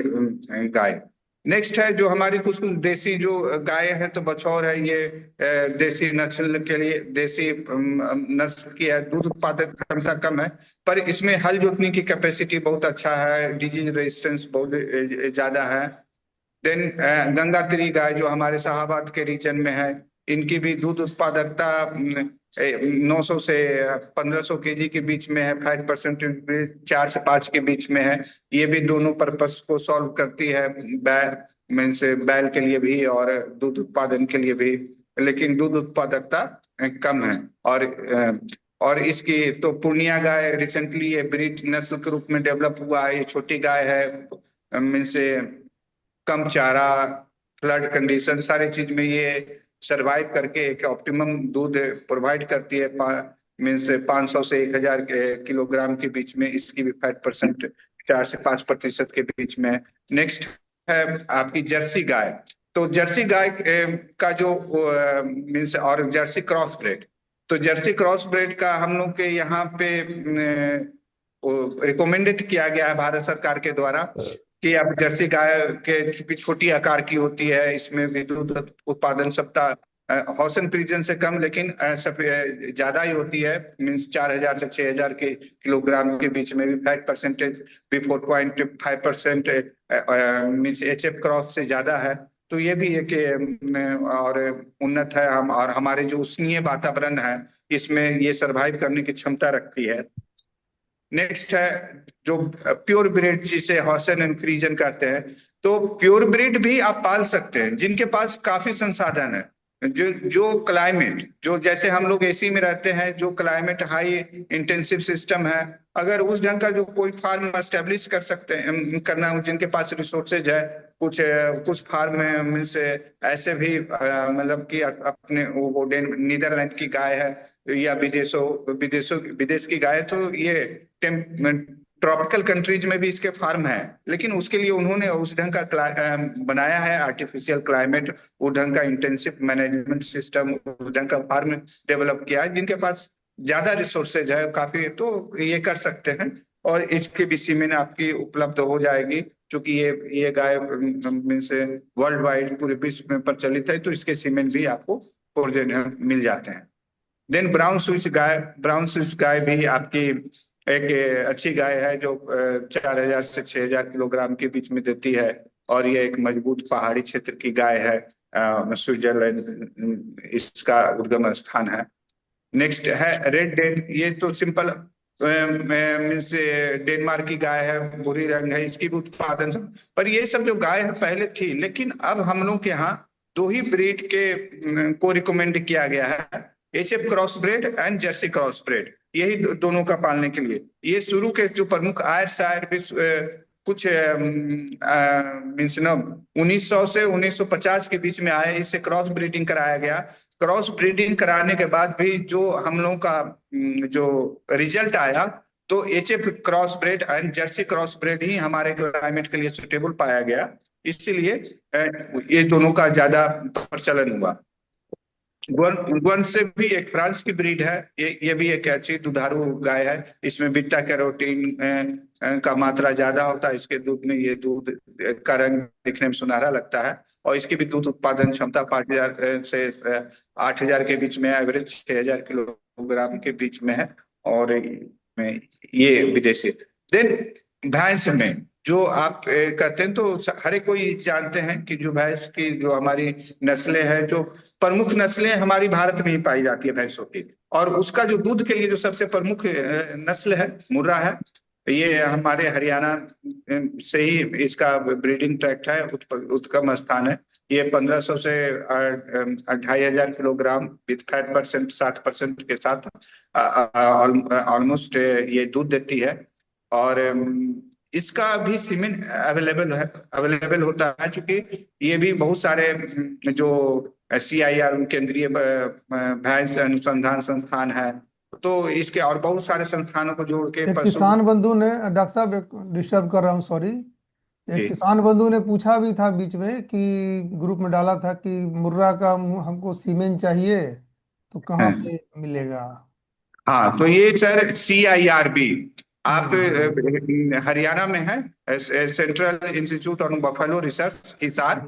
गाय। नेक्स्ट है जो हमारी कुछ देसी जो गाय है, तो बछौर है, ये देसी नस्ल के लिए देसी नस्ल की है। दूध उत्पादक क्षमता कम है, पर इसमें हल जोतने की कैपेसिटी बहुत अच्छा है, डिजीज रेजिस्टेंस बहुत ज्यादा है। देन गंगात्री गाय जो हमारे शाहाबाद के रीजन में है, इनकी भी दूध उत्पादकता 900 से 1500 केजी के बीच में है, फैट परसेंटेज 4 से 5 के बीच में है। ये भी दोनों पर्पस को सॉल्व करती है, बैल के लिए भी और दूध उत्पादन के लिए भी, लेकिन दूध उत्पादकता कम है। और इसकी तो पूर्णिया गाय रिसेंटली ये ब्रीड नस्ल के रूप में डेवलप हुआ है। ये छोटी गाय है, मीन्स कम चारा, फ्लड कंडीशन, सारी चीज में ये सरवाइव करके एक ऑप्टिमम दूध प्रोवाइड करती है। मीन्स 500 से 1000 किलोग्राम के बीच में। इसकी भी फैट परसेंट 4 से 5% के बीच में। नेक्स्ट है आपकी जर्सी गाय। तो जर्सी गाय का जो मीन्स और जर्सी क्रॉस ब्रेड, तो जर्सी क्रॉस ब्रेड का हम लोग के यहाँ पे रिकमेंडेड किया गया है भारत सरकार के द्वारा कि अब जर्सी गाय के चूंकि छोटी आकार की होती है, इसमें भी दूध उत्पादन क्षमता हॉसन फ्रीजन से कम लेकिन ज्यादा ही होती है, मीन्स 4000 से 6000 के किलोग्राम के बीच में भी। फैट परसेंटेज भी 4.5% मीन्स HF क्रॉस से ज्यादा है। तो ये भी एक और उन्नत है। हम और हमारे जो उष्णीय वातावरण है इसमें ये सरवाइव करने की क्षमता रखती है। नेक्स्ट है जो प्योर ब्रीड, जिसे हॉसन एंड फ्रीजन कहते हैं। तो प्योर ब्रीड भी आप पाल सकते हैं जिनके पास काफी संसाधन है। जो क्लाइमेट, जो जैसे हम लोग एसी में रहते हैं, जो क्लाइमेट हाई इंटेंसिव सिस्टम है, अगर उस ढंग का जो कोई फार्म एस्टेब्लिश कर सकते हैं, करना हो, जिनके पास रिसोर्सेज है, कुछ फार्म में मीन्स ऐसे भी मतलब कि अपने वो नीदरलैंड की गाय है या विदेश की गाय, तो ये ट्रॉपिकल कंट्रीज में भी इसके फार्म है, लेकिन उसके लिए उन्होंने उस ढंग का बनाया है आर्टिफिशियल क्लाइमेट, उस ढंग का इंटेंसिव मैनेजमेंट सिस्टम, उस ढंग का फार्म डेवलप किया है। जिनके पास ज्यादा रिसोर्सेज है काफी, तो ये कर सकते हैं और इसके भी सीमेन आपकी उपलब्ध हो जाएगी, क्योंकि ये गाय मीन्स वर्ल्ड वाइड पूरे विश्व में प्रचलित है, तो इसके सीमेन भी आपको मिल जाते हैं। देन ब्राउन स्विस गाय भी आपकी एक अच्छी गाय है जो 4000 से 6000 किलोग्राम के बीच में देती है, और ये एक मजबूत पहाड़ी क्षेत्र की गाय है। स्विट्जरलैंड इसका उद्गम स्थान है। नेक्स्ट है रेड डेन। ये तो सिंपल मीन्स डेनमार्क की गाय है, भूरी रंग है, इसकी भी उत्पादन पर ये सब जो गाय है पहले थी, लेकिन अब हम लोग के यहाँ 2 ही ब्रीड के को रिकमेंड किया गया है, HF crossbred and Jersey cross bread, यही दोनों का पालने के लिए। ये शुरू के जो प्रमुख आयर भी कुछ मीन्स 1900 से 1950 के बीच में आए, इससे क्रॉस ब्रीडिंग कराया गया। क्रॉस ब्रीडिंग कराने के बाद भी जो हम लोगों का जो रिजल्ट आया, तो HF crossbred and Jersey crossbred ही हमारे क्लाइमेट के लिए सुटेबल पाया गया, इसीलिए ये दोनों का ज्यादा प्रचलन हुआ। गुआन से भी एक फ्रांस की ब्रीड है, ये भी एक अच्छी दुधारू गाय है। इसमें बीटा कैरोटीन का मात्रा ज्यादा होता है इसके दूध में, ये दूध का रंग दिखने में सुनहरा लगता है, और इसकी भी दूध उत्पादन क्षमता 5000 से 8000 के बीच में, एवरेज 6000 किलोग्राम के बीच में है, और ये विदेशी। देन भैंस में जो आप कहते हैं, तो हर एक कोई जानते हैं कि जो भैंस की जो हमारी नस्लें हैं, जो प्रमुख नस्लें हमारी भारत में ही पाई जाती है भैंसों की, और उसका जो दूध के लिए जो सबसे प्रमुख नस्ल है मुर्रा है। ये हमारे हरियाणा से ही इसका ब्रीडिंग ट्रैक्ट है, उत्तम स्थान है। ये 1500 से 2500 किलोग्राम विथ फैट परसेंट 60% के साथ ऑलमोस्ट ये दूध देती है, और इसका भी सीमेन अवेलेबल होता है, क्योंकि ये भी बहुत सारे जो CIR केंद्रीय भैंस अनुसंधान संस्थान है, तो इसके और बहुत सारे संस्थानों को जोड़ के एक किसान बंधु ने, डॉक्टर साहब एक डिस्टर्ब कर रहा हूँ, सॉरी, एक किसान बंधु ने पूछा भी था बीच में कि ग्रुप में डाला था कि मुर्रा का हमको सीमेन चाहिए, तो कहाँ पे मिलेगा? हाँ, तो ये सर CIRB आप हरियाणा में है, central institute on buffalo research Hisar,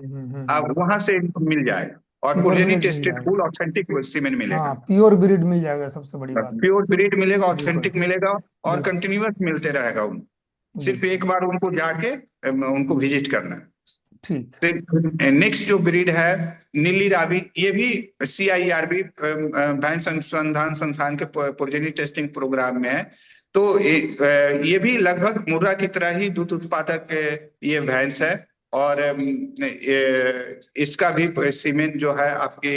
आप वहां से मिल जाए, और प्रोजेनी टेस्टेड फुल ऑथेंटिक सीमेन मिलेगा। प्योर ब्रीड मिल जाएगा, सबसे बड़ी बात प्योर ब्रीड मिलेगा, ऑथेंटिक मिलेगा, और कंटिन्यूअस मिलते रहेगा उनको, सिर्फ एक बार उनको जाके उनको विजिट करना है। ठीक। नेक्स्ट जो ब्रीड है नीली रावी, ये भी CIRB भैंस अनुसंधान संस्थान के प्रोजेनी टेस्टिंग प्रोग्राम में है। तो ये भी लगभग मुर्रा की तरह ही दूध उत्पादक ये भैंस है, और इसका भी सीमेन जो है आपकी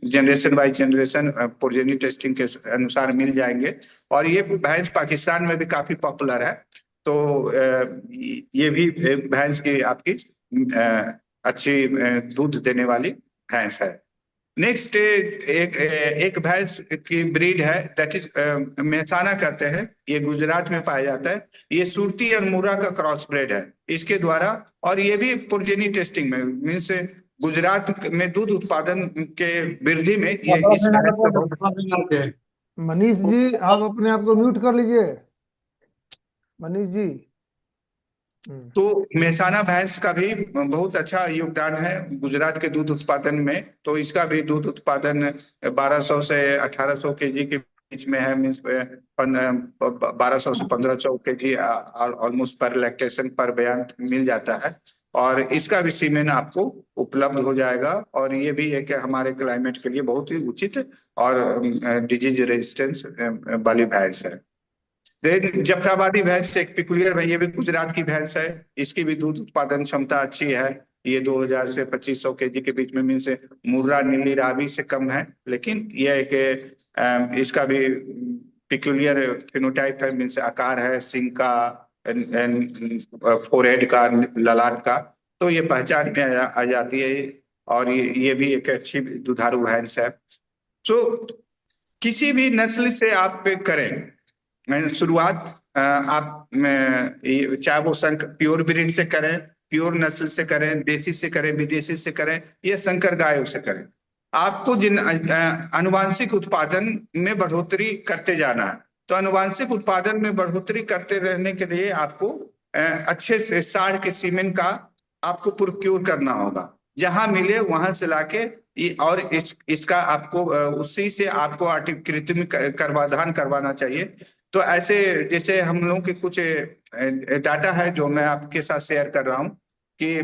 generation by generation progeny testing के अनुसार मिल जाएंगे, और ये भैंस पाकिस्तान में भी काफी पॉपुलर है। तो ये भी भैंस की आपकी अच्छी दूध देने वाली भैंस है। नेक्स्ट एक भैंस की ब्रीड है, दैट इज मेहसाना कहते हैं, ये गुजरात में पाया जाता है। ये सुरती और मुर्रा का क्रॉस ब्रेड है इसके द्वारा, और ये भी प्रोजेनी टेस्टिंग में मीन्स गुजरात में दूध उत्पादन के वृद्धि में ये इस मनीष जी, आप अपने आप को म्यूट कर लीजिए, मनीष जी। तो मेहसाना भैंस का भी बहुत अच्छा योगदान है गुजरात के दूध उत्पादन में। तो इसका भी दूध उत्पादन 1200 से 1800 केजी के बीच में है, मीन्स 1200 से 1500 केजी ऑलमोस्ट पर लैक्टेशन पर बयान मिल जाता है। और इसका भी सीमेन आपको उपलब्ध हो जाएगा। और ये भी है कि हमारे क्लाइमेट के लिए बहुत ही उचित और डिजीज रेजिस्टेंस वाली भैंस है। जफराबादी भैंस एक पिकुलियर है, ये भी गुजरात की भैंस है। इसकी भी दूध उत्पादन क्षमता अच्छी है। ये 2000 से 2500 केजी के बीच में मीन से मुर्रा नीली रावी से कम है, लेकिन यह है कि इसका भी पिकुलियर फिनोटाइप है, मीन से आकार है सिंग का, फोरहेड का, ललाट का, तो ये पहचान में आ जाती है। और ये भी एक अच्छी दुधारू भैंस है। तो किसी भी नस्ल से आप करें शुरुआत, आप चाहे वो प्योर ब्रीड से करें, प्योर नस्ल से करें, देसी से करें, विदेशी से करें, या संकर गायों से करें, आपको जिन अनुवांशिक उत्पादन में बढ़ोतरी करते जाना है। तो अनुवांशिक उत्पादन में बढ़ोतरी करते रहने के लिए आपको अच्छे से साढ़ के सीमेन का आपको प्रोक्योर करना होगा, जहां मिले वहां से लाके, और इसका आपको उसी से आपको कृत्रिम गर्भाधान करवाना चाहिए। तो ऐसे जैसे हम लोगों के कुछ डाटा है जो मैं आपके साथ शेयर कर रहा हूँ कि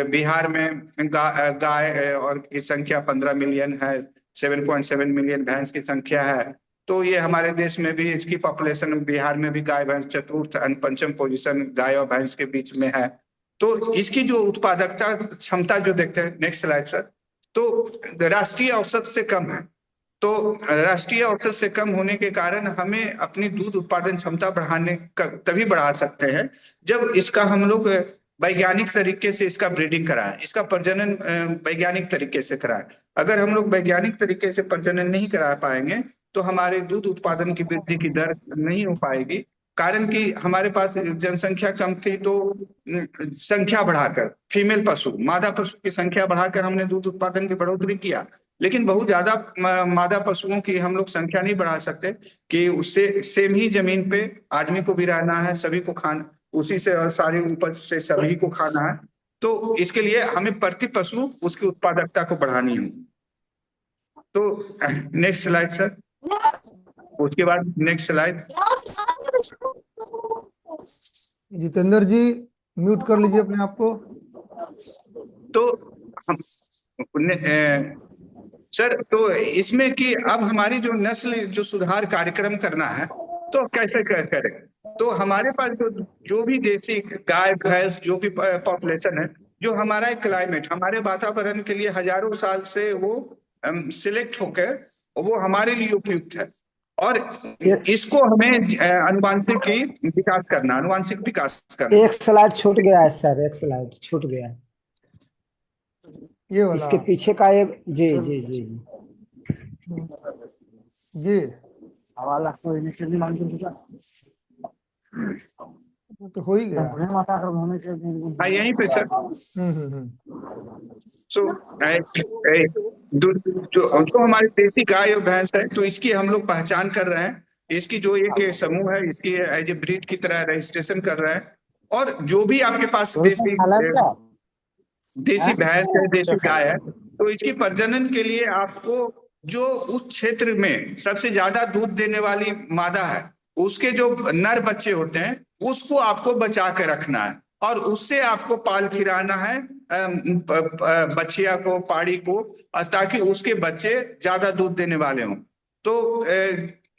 बिहार में गाय और की संख्या 15 मिलियन है, 7.7 मिलियन भैंस की संख्या है। तो ये हमारे देश में भी इसकी पॉपुलेशन, बिहार में भी गाय भैंस चतुर्थ पंचम पोजीशन गाय और भैंस के बीच में है। तो इसकी जो उत्पादकता क्षमता जो देखते हैं, नेक्स्ट स्लाइड सर, तो राष्ट्रीय औसत से कम है। तो राष्ट्रीय औसत से कम होने के कारण हमें अपनी दूध उत्पादन क्षमता बढ़ाने का तभी बढ़ा सकते हैं जब इसका हम लोग वैज्ञानिक तरीके से इसका ब्रीडिंग कराएं, इसका प्रजनन वैज्ञानिक तरीके से कराएं। अगर हम लोग वैज्ञानिक तरीके से प्रजनन नहीं करा पाएंगे तो हमारे दूध उत्पादन की वृद्धि की दर नहीं हो पाएगी। कारण कि हमारे पास जनसंख्या कम थी, तो संख्या बढ़ाकर फीमेल पशु, मादा पशु की संख्या बढ़ाकर हमने दूध उत्पादन की बढ़ोतरी किया, लेकिन बहुत ज्यादा मादा पशुओं की हम लोग संख्या नहीं बढ़ा सकते कि उससे सेम ही जमीन पे आदमी को भी रहना है, सभी को खाना, उसी से और सारी उपज से सभी को खाना है। तो इसके लिए हमें प्रति पशु उसकी उत्पादकता को बढ़ानी है। तो नेक्स्ट स्लाइड सर, उसके बाद नेक्स्ट स्लाइड। जितेंद्र जी म्यूट कर लीजिए अपने आप को। तो हम सर, तो इसमें कि अब हमारी जो नस्ल जो सुधार कार्यक्रम करना है तो कैसे करें? तो हमारे पास जो भी देसी गाय भैंस जो भी पॉपुलेशन है, जो हमारा क्लाइमेट, हमारे वातावरण के लिए हजारों साल से वो सिलेक्ट होकर वो हमारे लिए उपयुक्त है, और इसको हमें अनुवांशिक विकास करना, अनुवांशिक विकास करना। एक स्लाइड छूट गया है सर, एक स्लाइड छूट गया है, ये वाला इसके पीछे का ये। जी जी जी जी हवाला तो हो ही गया। हाँ, यहीं पे सर। जो हमारी देसी गाय और भैंस है, तो इसकी हम लोग पहचान कर रहे हैं, इसकी जो एक समूह है इसकी एज ए ब्रीड की तरह रजिस्ट्रेशन कर रहे हैं। और जो भी आपके पास देसी भैंस है, देसी गाय है, तो इसकी प्रजनन के लिए आपको जो उस क्षेत्र में सबसे ज्यादा दूध देने वाली मादा है, उसके जो नर बच्चे होते हैं उसको आपको बचा के रखना है, और उससे आपको पाल खिलाना है बछिया को, पाड़ी को, ताकि उसके बच्चे ज्यादा दूध देने वाले हों। तो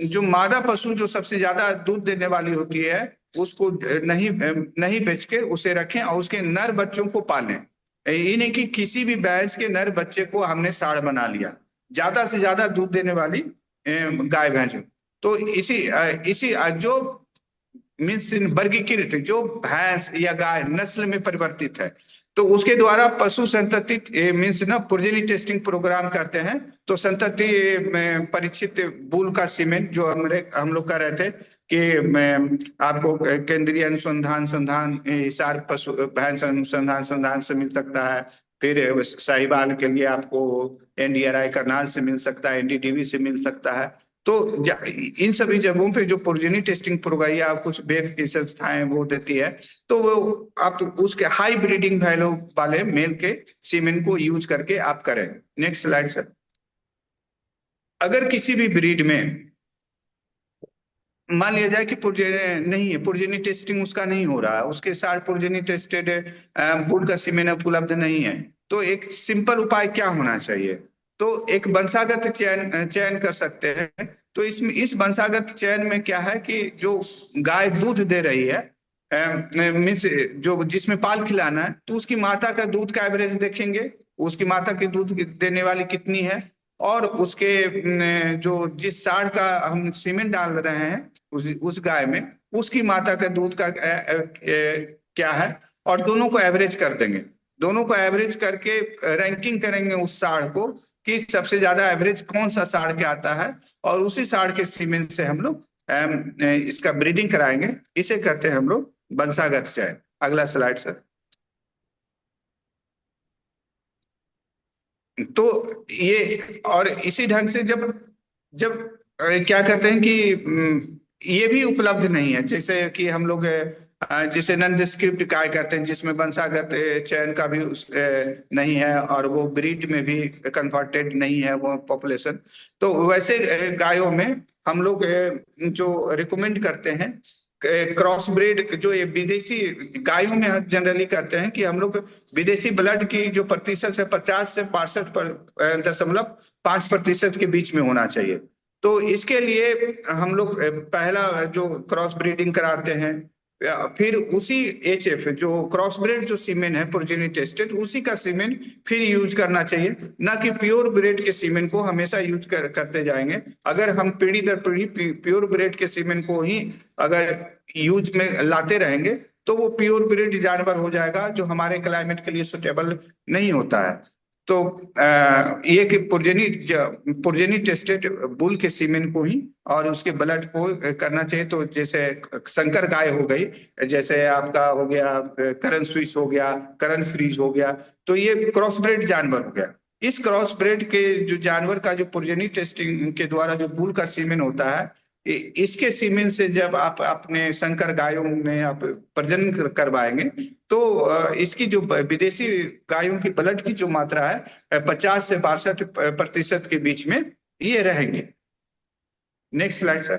जो मादा पशु जो सबसे ज्यादा दूध देने वाली होती है उसको नहीं बेच के उसे रखें और उसके नर बच्चों को पालें। ये नहीं कि किसी भी भैंस के नर बच्चे को हमने साढ़ बना लिया, ज्यादा से ज्यादा दूध देने वाली गाय भैंस। तो इसी जो मीन्स वर्गीकृत जो भैंस या गाय नस्ल में परिवर्तित है, तो उसके द्वारा पशु संतति मीन्स ना प्रोजेनी टेस्टिंग प्रोग्राम करते हैं। तो संतति परीक्षित बूल का सीमेंट जो हम लोग कर रहे थे कि आपको केंद्रीय अनुसंधान संधान हिसार पशु भैंस अनुसंधान संधान से मिल सकता है, फिर साहिवाल के लिए आपको NDRI करनाल से मिल सकता है, NDDB से मिल सकता है। तो इन सभी जगहों पे जो प्रोजेनी टेस्टिंग प्रोग्राम या कुछ बेफ की संस्थाएं वो देती है, तो वो आप उसके हाई ब्रीडिंग वैल्यू वाले मेल के सीमेन को यूज करके आप करें। Next slide sir. अगर किसी भी ब्रीड में मान लिया जाए कि नहीं है, पुर्जेनी टेस्टिंग उसका नहीं हो रहा है, उसके साथ पुर्जेनी टेस्टेड बुल का सीमेन उपलब्ध नहीं है, तो एक सिंपल उपाय क्या होना चाहिए? तो एक वंशागत चयन चयन कर सकते हैं। तो इसमें इस वंशागत चयन में क्या है कि जो गाय दूध दे रही है, मीन्स जो जिसमें पाल खिलाना है, तो उसकी माता का दूध का एवरेज देखेंगे, उसकी माता की दूध देने वाली कितनी है, और उसके जो जिस साढ़ का हम सीमेंट डाल रहे हैं उस गाय में, उसकी माता का दूध का क्या है, और दोनों को एवरेज कर देंगे। दोनों को एवरेज करके रैंकिंग करेंगे उस साढ़ को कि सबसे ज्यादा एवरेज कौन सा साढ़ के आता है, और उसी साढ़ के सीमेंट से हम लोग इसका ब्रीडिंग कराएंगे। इसे कहते हैं हम लोग वंशागत चयन। अगला स्लाइड सर। तो ये और इसी ढंग से जब जब क्या कहते हैं कि ये भी उपलब्ध नहीं है, जैसे कि हम लोग जिसे नन डिस्क्रिप्ट गाय कहते हैं, जिसमें वंशागत चयन का भी नहीं है, और वो ब्रीड में भी कन्वर्टेड नहीं है वो पॉपुलेशन। तो वैसे गायों में हम लोग जो रिकमेंड करते हैं क्रॉस ब्रीड, जो ये विदेशी गायों में जनरली कहते हैं कि हम लोग विदेशी ब्लड की जो प्रतिशत है 50 से 62.5% के बीच में होना चाहिए। तो इसके लिए हम लोग पहला जो क्रॉस ब्रीडिंग कराते हैं, फिर उसी HF जो क्रॉस ब्रीड जो सीमेन है प्रोजेनी टेस्टेड, उसी का सीमेन फिर यूज करना चाहिए, ना कि प्योर ब्रीड के सीमेन को हमेशा यूज करते जाएंगे। अगर हम पीढ़ी दर पीढ़ी प्योर ब्रीड के सीमेन को ही अगर यूज में लाते रहेंगे, तो वो प्योर ब्रीड जानवर हो जाएगा, जो हमारे क्लाइमेट के लिए सुटेबल नहीं होता है। तो ये कि पुर्जेनी टेस्टेड बुल के सीमेन को ही और उसके ब्लड को करना चाहिए। तो जैसे संकर गाय हो गई, जैसे आपका हो गया करण स्विस हो गया, करण फ्रीज हो गया, तो ये क्रॉस ब्रेड जानवर हो गया। इस क्रॉस ब्रेड के जो जानवर का जो पुर्जेनी टेस्टिंग के द्वारा जो बुल का सीमेन होता है, इसके सीमेन से जब आप अपने संकर गायों में आप प्रजनन करवाएंगे, तो इसकी जो विदेशी गायों की ब्लड की जो मात्रा है 50 से 62% के बीच में ये रहेंगे। Next slide sir.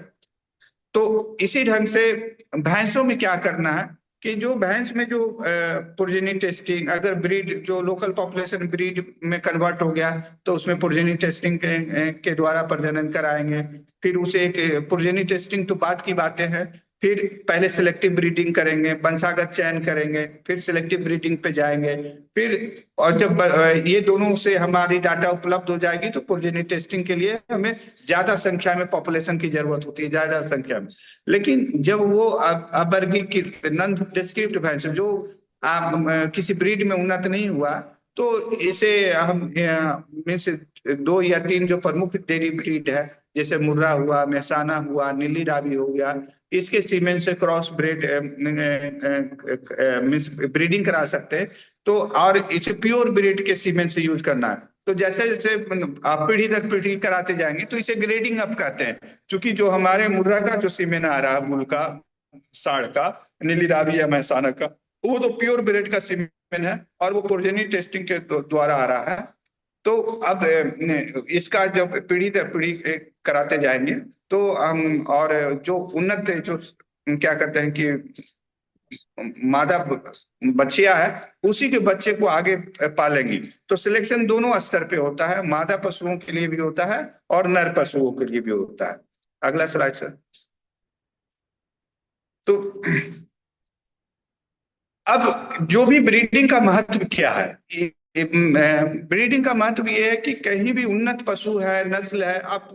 तो इसी ढंग से भैंसों में क्या करना है कि जो भैंस में जो पुर्जेनी टेस्टिंग, अगर ब्रीड जो लोकल पॉपुलेशन ब्रीड में कन्वर्ट हो गया, तो उसमें पुर्जेनी टेस्टिंग के द्वारा प्रजनन कराएंगे। फिर उसे एक पुर्जेनी टेस्टिंग तो बात की बातें हैं, फिर पहले सिलेक्टिव ब्रीडिंग करेंगे, वंशागत चयन करेंगे, फिर सिलेक्टिव ब्रीडिंग पे जाएंगे, फिर और जब ये दोनों से हमारी डाटा उपलब्ध हो जाएगी, तो पुर्जेनी टेस्टिंग के लिए हमें ज्यादा संख्या में पॉपुलेशन की जरूरत होती है, ज्यादा संख्या में। लेकिन जब वो अवर्गीकृत नॉन डिस्क्रिप्ट भैंस जो किसी ब्रीड में उन्नत नहीं हुआ, तो इसे हम में से 2 या 3 जो प्रमुख डेयरी ब्रीड है, जैसे मुर्रा हुआ, मेहसाना हुआ, नीली रावी हो गया, इसके सीमेन से क्रॉस ब्रीड ब्रीडिंग करा सकते हैं। तो और इसे प्योर ब्रीड के सीमेन से यूज करना है। तो जैसे जैसे आप पीढ़ी दर पीढ़ी कराते जाएंगे, तो इसे ग्रेडिंग अप कहते हैं। क्योंकि जो हमारे मुर्रा का जो सीमेन आ रहा है, मुल का, साढ़ का, नीली रावी या मेहसाना का, वो तो प्योर ब्रीड का सीमेन है और वो प्रोजेनी टेस्टिंग के द्वारा आ रहा है। तो अब इसका जब पीढ़ी दर पीढ़ी कराते जाएंगे, तो हम और जो उन्नत जो क्या कहते हैं कि मादा बच्चिया है, उसी के बच्चे को आगे पालेंगी। तो सिलेक्शन दोनों स्तर पे होता है, मादा पशुओं के लिए भी होता है और नर पशुओं के लिए भी होता है। अगला स्लाइड सर। तो अब जो भी ब्रीडिंग का महत्व क्या है, ब्रीडिंग का महत्व ये है कि कहीं भी उन्नत पशु है, नस्ल है, आप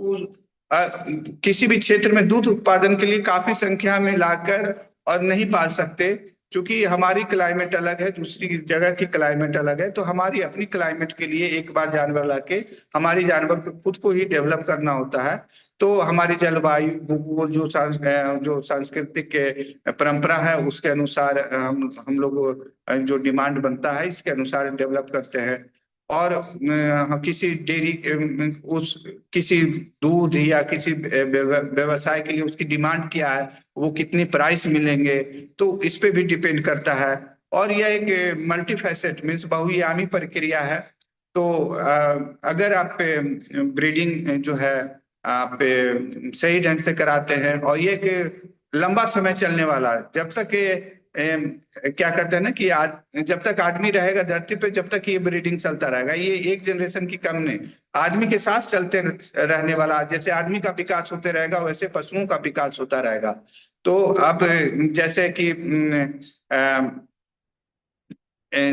किसी भी क्षेत्र में दूध उत्पादन के लिए काफी संख्या में लाकर और नहीं पाल सकते, क्योंकि हमारी क्लाइमेट अलग है, दूसरी जगह की क्लाइमेट अलग है। तो हमारी अपनी क्लाइमेट के लिए एक बार जानवर लाके हमारी जानवर को खुद को ही डेवलप करना होता है। तो हमारी जलवायु, भूगोल, जो सांस्कृतिक परंपरा है, उसके अनुसार हम लोग जो डिमांड बनता है, इसके अनुसार डेवलप करते हैं। और किसी डेयरी किसी दूध या किसी व्यवसाय के लिए उसकी डिमांड क्या है, वो कितनी प्राइस मिलेंगे, तो इस पे भी डिपेंड करता है। और यह एक मल्टी फैसेट मीन्स बहुआयामी प्रक्रिया है। तो अगर आप ब्रीडिंग जो है आप सही ढंग से कराते हैं, और ये एक लंबा समय चलने वाला है। जब तक क्या कहते हैं ना कि जब तक आदमी रहेगा धरती पे, जब तक ये ब्रीडिंग चलता रहेगा, ये एक जनरेशन की कम नहीं, आदमी के साथ चलते रहने वाला। जैसे आदमी का विकास होते रहेगा वैसे पशुओं का विकास होता रहेगा। तो अब जैसे कि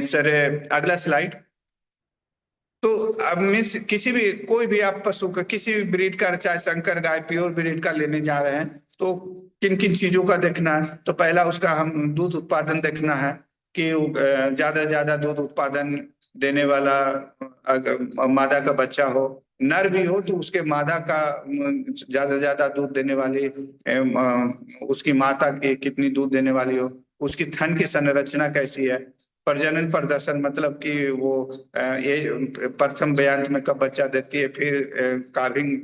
सर अगला स्लाइड। तो अब मीन्स किसी भी कोई भी आप पशु का किसी भी ब्रीड का, चाहे संकर गाय प्योर ब्रीड का लेने जा रहे हैं, तो किन किन चीजों का देखना है? तो पहला उसका हम दूध उत्पादन देखना है कि ज्यादा से ज्यादा दूध उत्पादन देने वाला अगर मादा का बच्चा हो, नर भी हो तो उसके मादा का ज्यादा से ज्यादा दूध देने वाली उसकी माता की कितनी दूध देने वाली हो, उसकी थन की संरचना कैसी है, प्रजनन प्रदर्शन मतलब कि वो ये प्रथम बयान में कब बच्चा देती है, फिर कार्विंग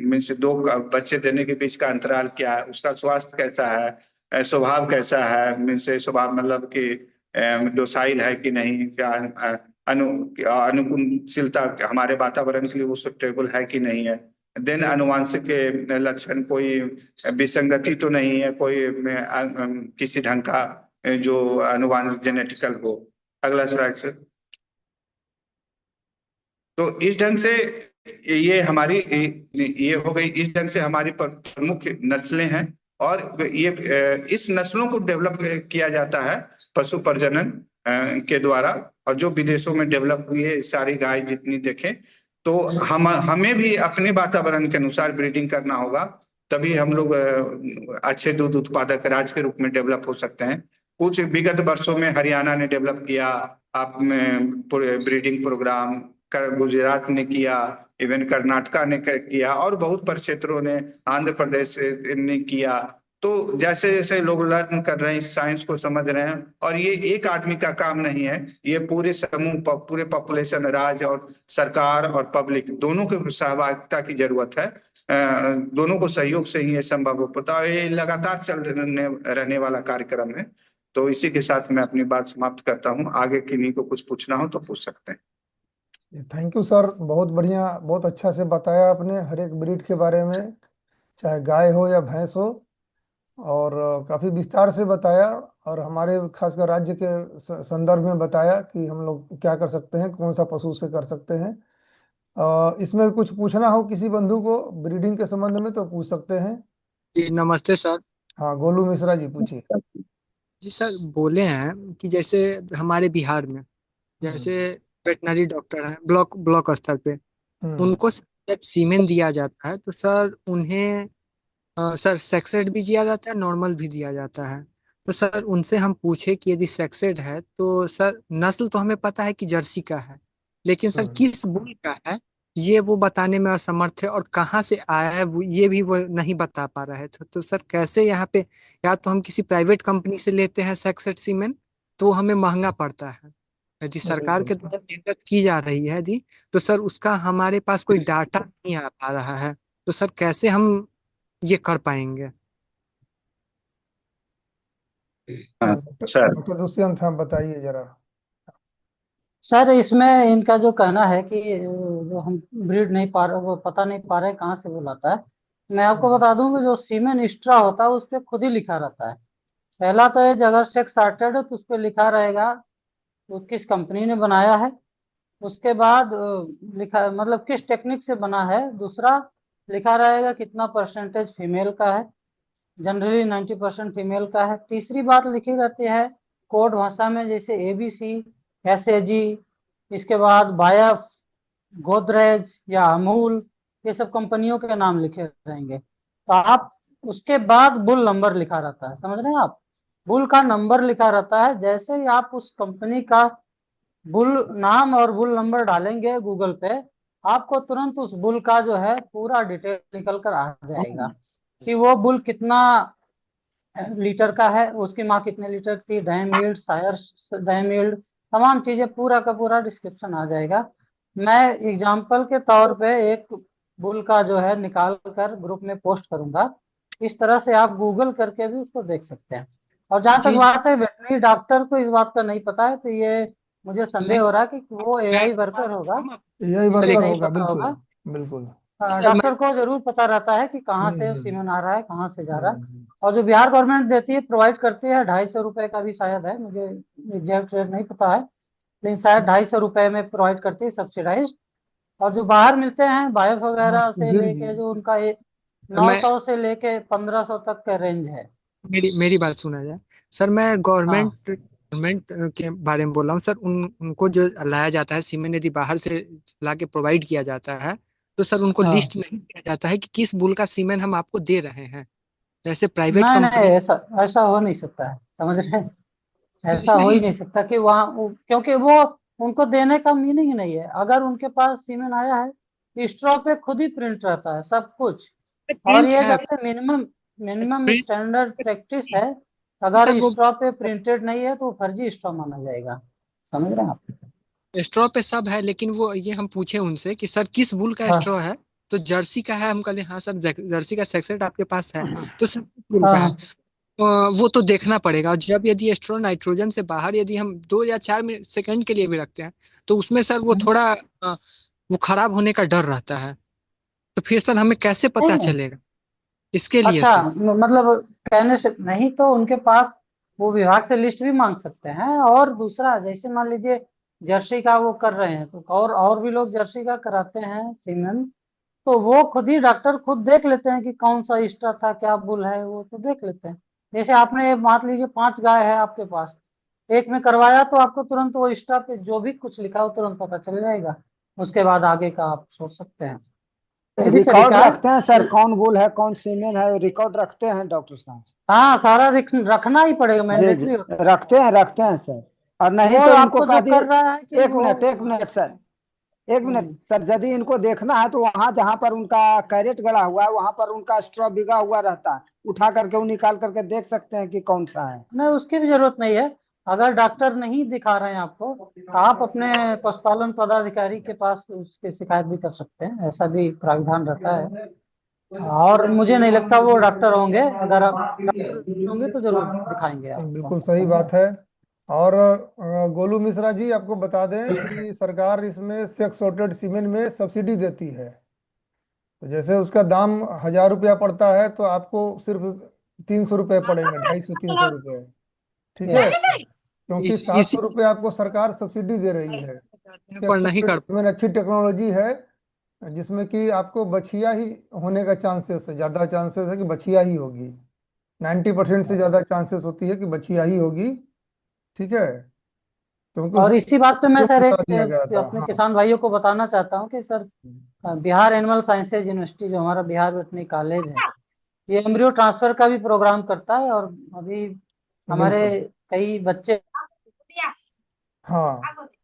मीन्स दो बच्चे देने के बीच का अंतराल क्या है, उसका स्वास्थ्य कैसा है, स्वभाव कैसा है, मीन्स स्वभाव मतलब कि डोसाइल है कि नहीं, क्या अनुकूलशीलता हमारे वातावरण के लिए वो सुटेबल है कि नहीं है। देन अनुवांशिक के लक्षण, कोई विसंगति तो नहीं है, कोई किसी ढंग का जो अनुवांशिक जेनेटिकल हो। अगला स्लाइड सर। तो इस ढंग से ये हमारी ये हो गई, इस ढंग से हमारी प्रमुख नस्लें हैं, और ये इस नस्लों को डेवलप किया जाता है पशु प्रजनन के द्वारा, और जो विदेशों में डेवलप हुई है सारी गाय जितनी देखें, तो हमें भी अपने वातावरण के अनुसार ब्रीडिंग करना होगा, तभी हम लोग अच्छे दूध उत्पादक राज्य के रूप में डेवलप हो सकते हैं। कुछ विगत वर्षों में हरियाणा ने डेवलप किया आप में ब्रीडिंग प्रोग्राम, गुजरात ने किया, इवन कर्नाटका ने किया, और बहुत पर क्षेत्रों ने, आंध्र प्रदेश ने किया। तो जैसे जैसे लोग लर्न कर रहे हैं, साइंस को समझ रहे हैं, और ये एक आदमी का काम नहीं है, ये पूरे समूह पूरे पॉपुलेशन, राज्य और सरकार और पब्लिक दोनों की सहभागिता की जरूरत है। दोनों को सहयोग से ही ये संभव हो पाता है। ये लगातार चल रहने वाला कार्यक्रम है। तो इसी के साथ मैं अपनी बात समाप्त करता हूँ। आगे किन्हीं को कुछ पूछना हो तो पूछ सकते हैं। थैंक यू सर, बहुत बढ़िया, बहुत अच्छा से बताया आपने हर एक ब्रीड के बारे में, चाहे गाय हो या भैंस हो, और काफ़ी विस्तार से बताया, और हमारे खासकर राज्य के संदर्भ में बताया कि हम लोग क्या कर सकते हैं, कौन सा पशु से कर सकते हैं। इसमें कुछ पूछना हो किसी बंधु को ब्रीडिंग के संबंध में तो पूछ सकते हैं। जी नमस्ते सर। हाँ, गोलू मिश्रा जी पूछिए। जी सर, बोले हैं कि जैसे हमारे बिहार में जैसे वेटनरी डॉक्टर हैं ब्लॉक ब्लॉक स्तर पे, उनको जब सीमेन दिया जाता है तो सर उन्हें सर सेक्सेड भी दिया जाता है, नॉर्मल भी दिया जाता है। तो सर उनसे हम पूछे कि यदि सेक्सेड है तो सर नस्ल तो हमें पता है कि जर्सी का है, लेकिन सर किस बुल का है ये वो बताने में असमर्थ है, और कहाँ से आया है ये भी वो नहीं बता पा रहे थे। तो सर कैसे यहाँ पे, या तो हम किसी प्राइवेट कंपनी से लेते हैं सेक्सेड सीमेन तो हमें महंगा पड़ता है, यदि सरकार के द्वारा निर्गत की जा रही है जी तो सर उसका हमारे पास कोई डाटा नहीं आ पा रहा है, तो सर कैसे हम ये कर पाएंगे? डॉक्टर दुष्यंत, हम बताइए जरा। सर इसमें इनका जो कहना है कि जो हम ब्रीड नहीं पा रहे, वो पता नहीं पा रहे कहाँ से वो लाता है। मैं आपको बता दूं कि जो सीमेन एक्स्ट्रा होता है उस पर खुद ही लिखा रहता है। पहला तो है अगर सेक्स सार्टेड है तो उस पर लिखा रहेगा वो किस कंपनी ने बनाया है, उसके बाद लिखा मतलब किस टेक्निक से बना है, दूसरा लिखा रहेगा कितना परसेंटेज फीमेल का है, जनरली 90% फीमेल का है। तीसरी बात लिखी रहती है कोड भाषा में, जैसे ABC, SAG, इसके बाद बायफ, गोदरेज या अमूल, ये सब कंपनियों के नाम लिखे रहेंगे। तो आप उसके बाद बुल नंबर लिखा रहता है, समझ रहे हैं आप, बुल का नंबर लिखा रहता है। जैसे ही आप उस कंपनी का बुल नाम और बुल नंबर डालेंगे गूगल पे, आपको तुरंत उस बुल का जो है पूरा डिटेल निकल कर आ जाएगा कि वो बुल कितना लीटर का है, उसकी माँ कितने लीटर की, डैम यील्ड, सायर डैम यील्ड, तमाम चीजें पूरा का पूरा डिस्क्रिप्शन आ जाएगा। मैं एग्जाम्पल के तौर पे एक बुल का जो है निकाल कर ग्रुप में पोस्ट करूंगा, इस तरह से आप गूगल करके भी उसको देख सकते हैं। और जहाँ तक बात है वेटनरी डॉक्टर को इस बात का नहीं पता है, तो ये मुझे संदेह हो रहा है कि वो AI वर्कर होगा, AI वर्कर नहीं होगा, पता होगा। बिल्कुल बिल्कुल। सर डॉक्टर को जरूर पता रहता है कि कहाँ से हम्म सीमेन आ रहा है, कहाँ से जा रहा है। हम्म और जो बिहार गवर्नमेंट देती है, प्रोवाइड करती है, 250 रुपये का भी शायद है, मुझे एग्जैक्ट रेट नहीं पता है, लेकिन शायद 250 रुपये में प्रोवाइड करती है सब्सिडाइज। और जो बाहर मिलते हैं बायोफ हाँ वगैरह से सुधीर जी। लेके, जो उनका मैं 900 से लेके 1500 तक का रेंज है। मेरी बात सुना जाए। सर मैं हाँ गवर्नमेंट के बारे में बोल रहा हूँ सर। उनको जो लाया जाता है सीमेंट, यदि बाहर से ला के प्रोवाइड किया जाता है, तो सर उनको हाँ। लिस्ट नहीं किया जाता है कि किस बुल का सीमेंट हम आपको दे रहे हैं। जैसे प्राइवेट नहीं नहीं, कंपनी ऐसा ऐसा हो नहीं सकता है, समझ रहे हैं? ऐसा ऐसा हो ही ही नहीं सकता कि क्योंकि वो उनको देने का मीनिंग नहीं है। अगर उनके पास सीमेन आया है, स्ट्रॉ पे खुद ही प्रिंट रहता है सब कुछ। और प्रिंट ये है। जब से minimum minimum print standard practice है, अगर सर वो स्ट्रॉ पे प्रिंटेड नहीं है तो वो फर्जी स्ट्रॉ माना जाएगा। समझ रहे हैं आप? स्ट्रॉ पे सब है, लेकिन वो ये हम पूछे उनसे कि सर किस बुल का हाँ स्ट्रॉ है, तो जर्सी का है। हम कहले हाँ सर, जर्सी का सेक्सेट आपके पास है, तो सर किस बुल हाँ का है? हाँ। वो तो देखना पड़ेगा। और जब यदि स्ट्रॉ नाइट्रोजन से बाहर यदि हम 2 या 4 सेकंड के लिए भी रखते हैं, तो उसमें सर वो थोड़ा वो खराब होने का डर रहता है। तो फिर सर हमें कैसे पता नहीं नहीं। चलेगा इसके लिए अच्छा, सर? मतलब कहने से नहीं तो उनके पास वो विभाग से लिस्ट भी मांग सकते हैं। और दूसरा, जैसे मान लीजिए जर्सी का वो कर रहे हैं, तो और भी लोग जर्सी का कराते हैं सीमेंट, तो वो खुद ही डॉक्टर खुद देख लेते हैं कि कौन सा ईस्टर था, क्या बुल है, वो तो देख लेते हैं। जैसे आपने मान लीजिए 5 गाय है आपके पास, एक में करवाया तो आपको तुरंत वो ईस्टर पे जो भी कुछ लिखा हो तुरंत पता चल जाएगा। उसके बाद आगे का आप सोच सकते हैं। ये भी रिकॉर्ड तरीका है। रखते हैं सर, कौन बुल है कौन सीमेन है, रिकॉर्ड रखते हैं डॉक्टर साहब? हाँ, सारा रखना ही पड़ेगा, जी जी, मैंडेटरी होता है। रखते हैं सर। और नहीं वो तो इनको आपको कह जो दिए। कर रहा है कि एक मिनट सर, एक मिनट हम्म, सर, यदि इनको देखना है तो वहां जहां पर उनका कैरेट गड़ा हुआ है वहां पर उनका स्ट्रॉ बिगा हुआ रहता है, उठा करके वो निकाल करके देख सकते हैं कि कौन सा है। नहीं उसकी भी जरूरत नहीं है। अगर डॉक्टर नहीं दिखा रहे हैं आपको, तो आप अपने पशुपालन पदाधिकारी के पास उसकी शिकायत भी कर सकते हैं, ऐसा भी प्राविधान रहता है। और मुझे नहीं लगता वो डॉक्टर होंगे, अगर आप डॉक्टर होंगे तो जरूर दिखाएंगे आपको। बिल्कुल सही बात है। और गोलू मिश्रा जी, आपको बता दें कि सरकार इसमें सेक्स सॉर्टेड सीमेंट में सब्सिडी देती है। तो जैसे उसका दाम 1,000 रुपया पड़ता है, तो आपको सिर्फ 300 रुपये पड़ेंगे, 250-300 रुपये। ठीक है, क्योंकि इसी 700 रुपये आपको सरकार सब्सिडी दे रही है। पर सेक्स नहीं सॉर्टेड कर। सीमेंट अच्छी टेक्नोलॉजी है, जिसमें कि आपको बछिया ही होने का चांसेस है, ज़्यादा चांसेस है कि बछिया ही होगी। 90% से ज़्यादा चांसेस होती है कि बछिया ही होगी। ठीक है, क्योंकि और इसी बात पे मैं उसमें सर बता एक दिया गया था। अपने हाँ किसान भाइयों को बताना चाहता हूँ कि sir, Bihar animal sciences university, जो हमारा बिहार वेटनरी कॉलेज है, ये एम्ब्रियो ट्रांसफर का भी प्रोग्राम करता है। और अभी हमारे बिल्कुल। कई बच्चे हाँ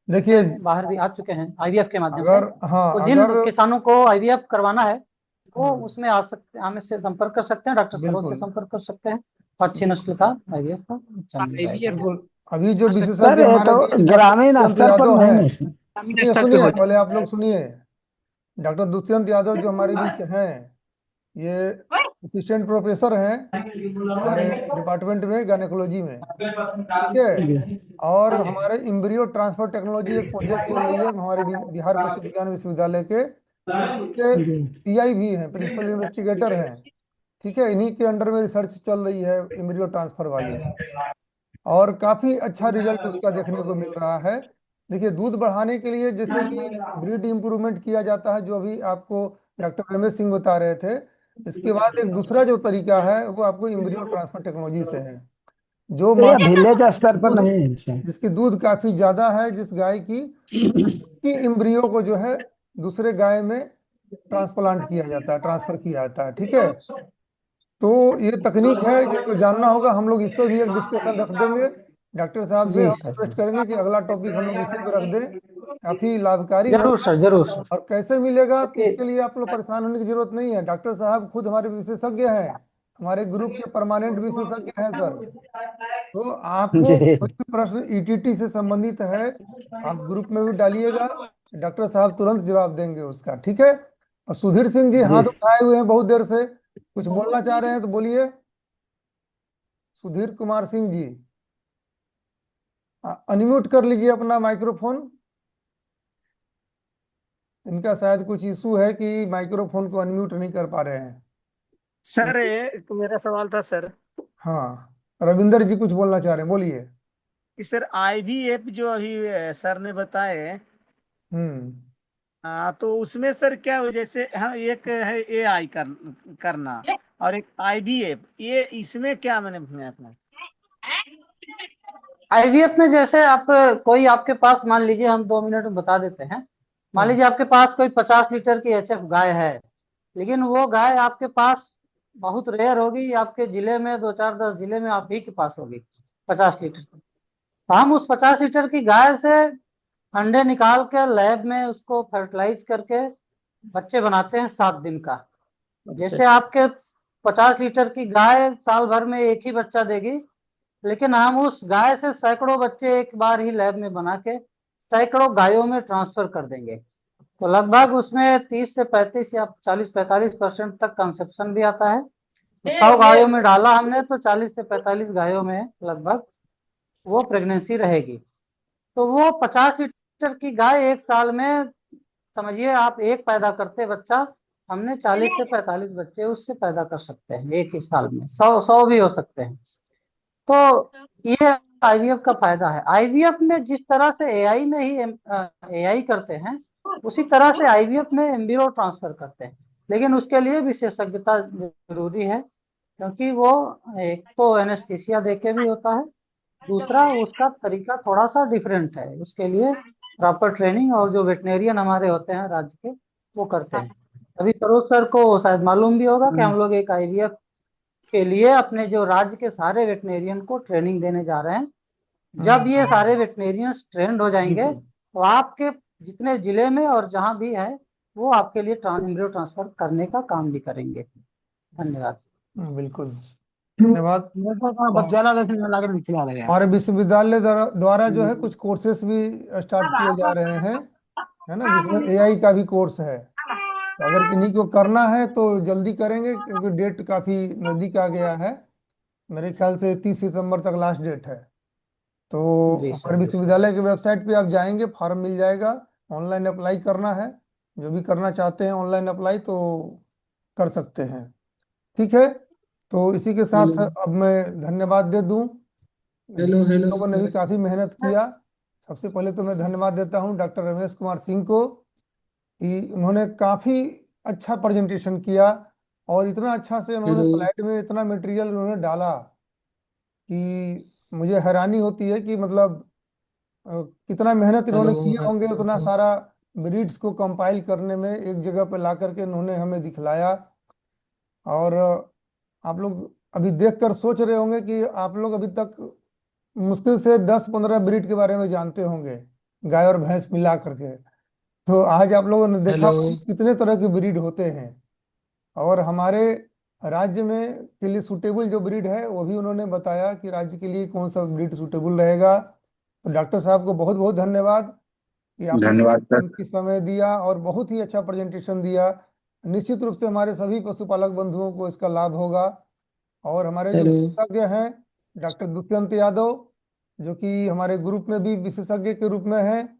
देखिए, बाहर भी आ चुके हैं आईवीएफ के माध्यम से। अगर, हाँ तो जिन अगर, किसानों को आईवीएफ करवाना है, वो हम्म, उसमें आ सकते, हमें से संपर्क कर सकते हैं, डॉक्टर सरोज से बिल्कुल संपर्क कर सकते हैं। अच्छी नस्ल बिल्कुल का आईवीएफ का बच्चा मिल आईवीएफ जाएगा। बिल्कुल। अभी जो आ सकता सर विशेषज्ञ ये हमारे तो बीच डॉक्टर ग्रामीण दुष्यंत स्तर पर यादव नहीं हैं, नहीं सर। है, ग्रामीण सुनिए स्तर पे हो सुनिए, जाए। पहले आप लोग सुनिए। डॉक्टर दुष्यंत यादव जो हमारे बीच हैं, ये असिस्टेंट प्रोफेसर हैं हमारे डिपार्टमेंट में गायनेकोलॉजी में। ठीक है, और हमारे इम्ब्रियो ट्रांसफर टेक्नोलॉजी एक प्रोजेक्ट चल रही है हमारे बिहार कृषि विज्ञान विश्वविद्यालय के, उनके जी पीआई भी हैं, प्रिंसिपल इन्वेस्टिगेटर हैं। ठीक है, इन्हीं के अंडर में रिसर्च चल रही है इम्ब्रियो ट्रांसफर वाली, और काफी अच्छा रिजल्ट उसका देखने को मिल रहा है। देखिए, दूध बढ़ाने के लिए जैसे कि ब्रीड इम्प्रूवमेंट किया जाता है, जो अभी आपको डॉक्टर रमेश सिंह बता रहे थे। इसके बाद एक दूसरा जो तरीका है वो आपको इम्ब्रियो ट्रांसफर टेक्नोलॉजी से है। जो तो ये माता विलेज स्तर पर दूध नहीं है सर। जिसकी दूध काफी ज्यादा है, जिस गाय की इम्ब्रियो को जो है दूसरे गाय में ट्रांसप्लांट किया जाता है, ट्रांसफर किया जाता है। ठीक है, तो ये तकनीक है, जिनको जानना होगा हम लोग इस पर भी एक डिस्कशन रख देंगे डॉक्टर साहब से। जी हम सर, रिक्वेस्ट करेंगे कि अगला टॉपिक हम लोग इसी पे रख दें, काफी लाभकारी जरूर होगा। सर, जरूर सर। और कैसे मिलेगा, तो क्योंकि इसके लिए आप लोग परेशान होने की जरूरत नहीं है। डॉक्टर साहब खुद हमारे विशेषज्ञ हैं, हमारे ग्रुप के परमानेंट विशेषज्ञ हैं सर। तो आपको जी कोई भी प्रश्न ईटीटी से संबंधित है, आप ग्रुप में भी डालिएगा, डॉक्टर साहब तुरंत जवाब देंगे उसका। ठीक है, और सुधीर सिंह जी जी हाथ उठाए हुए हैं बहुत देर से, कुछ बोलना चाह रहे हैं तो बोलिए। सुधीर कुमार सिंह जी, अनम्यूट कर लीजिए अपना माइक्रोफोन। इनका शायद कुछ इशू है कि माइक्रोफोन को अनम्यूट नहीं कर पा रहे हैं। सर एक मेरा सवाल था सर हाँ, रविंदर जी कुछ बोलना चाह रहे हैं, बोलिए। कि सर IVF जो अभी सर ने बताए, हम्म। हाँ, तो उसमें सर क्या हो, जैसे हाँ एक है AI करना और एक IVF, ये इसमें क्या मैंने अपना आईवीएफ में जैसे आप कोई आपके पास, मान लीजिए हम 2 मिनट में बता देते हैं। मान हाँ। लीजिए आपके पास कोई 50 लीटर की एचएफ गाय है, लेकिन वो गाय आपके पास बहुत रेयर होगी, आपके जिले में 2 4 10 जिले में आप ही के पास होगी 50 लीटर की। तो हम उस 50 लीटर की गाय से अंडे निकाल के लैब में उसको फर्टिलाइज करके बच्चे बनाते हैं 7 दिन का। जैसे आपके 50 लीटर की गाय साल भर में एक ही बच्चा देगी, लेकिन हम उस गाय से सैकड़ों बच्चे एक बार ही लैब में बना के सैकड़ों गायों में ट्रांसफर कर देंगे। तो लगभग उसमें 30 से 35 या 40 45% तक कंसेप्शन भी आता है। तो 100 गायों में डाला हमने तो 40 से 45 गायों में लगभग वो प्रेगनेंसी रहेगी। तो वो 50 लीटर की गाय एक साल में, समझिए आप एक पैदा करते बच्चा, हमने 40 से 45 बच्चे उससे पैदा कर सकते हैं एक ही साल में, 100 भी हो सकते हैं। तो ये आईवीएफ का फायदा है। आईवीएफ में जिस तरह से एआई में ही एआई करते हैं, उसी तरह से आईवीएफ में एम्ब्रियो ट्रांसफर करते हैं, लेकिन उसके लिए विशेषज्ञता जरूरी है, क्योंकि वो एक तो एनेस्थीसिया देके भी होता है, दूसरा उसका तरीका थोड़ा सा डिफरेंट है, उसके लिए प्रॉपर ट्रेनिंग और जो वेटनेरियन हमारे होते हैं राज्य के वो करते हैं। अभी सरोज सर को शायद मालूम भी होगा कि हम लोग एक आईवीएफ के लिए अपने जो राज्य के सारे वेटनेरियन को ट्रेनिंग देने जा रहे हैं। जब ये सारे वेटनेरियंस ट्रेंड हो जाएंगे तो आपके जितने जिले में और जहां भी है वो आपके लिए एम्ब्रियो ट्रांसफर करने का काम भी करेंगे। धन्यवाद। बिल्कुल, धन्यवाद। हमारे विश्वविद्यालय द्वारा जो है कुछ कोर्सेस भी स्टार्ट किए जा रहे हैं, है ना, जिसमें एआई का भी कोर्स है। तो अगर किन्हीं को करना है तो जल्दी करेंगे, क्योंकि डेट काफ़ी नज़दीक आ गया है। मेरे ख्याल से 30 सितंबर तक लास्ट डेट है। तो हमारे विश्वविद्यालय के वेबसाइट पे आप जाएंगे, फॉर्म मिल जाएगा, ऑनलाइन अप्लाई करना है। जो भी करना चाहते हैं ऑनलाइन अप्लाई तो कर सकते हैं। ठीक है, तो इसी के साथ अब मैं धन्यवाद दे दूं। जिन लोगों ने भी काफ़ी मेहनत किया, सबसे पहले तो मैं धन्यवाद देता हूं डॉक्टर रमेश कुमार सिंह को, कि उन्होंने काफ़ी अच्छा प्रेजेंटेशन किया और इतना अच्छा से उन्होंने स्लाइड में इतना मटेरियल उन्होंने डाला कि मुझे हैरानी होती है कि मतलब कितना मेहनत इन्होंने किए होंगे, उतना सारा ब्रीड्स को कंपाइल करने में एक जगह पर ला करके इन्होंने हमें दिखलाया। और आप लोग अभी देखकर सोच रहे होंगे कि आप लोग अभी तक मुश्किल से 10-15 ब्रीड के बारे में जानते होंगे, गाय और भैंस मिला करके। तो आज आप लोगों ने देखा कि कितने तरह के ब्रीड होते हैं, और हमारे राज्य में के लिए सूटेबल जो ब्रीड है वो भी उन्होंने बताया कि राज्य के लिए कौन सा ब्रीड सूटेबल रहेगा। तो डॉक्टर साहब को बहुत बहुत धन्यवाद कि आपने धन्यवाद सर। कीमती समय दिया और बहुत ही अच्छा प्रेजेंटेशन दिया। निश्चित रूप से हमारे सभी पशुपालक बंधुओं को इसका लाभ होगा। और हमारे जो विशेषज्ञ हैं डॉक्टर दुष्यंत यादव, जो कि हमारे ग्रुप में भी विशेषज्ञ के रूप में हैं,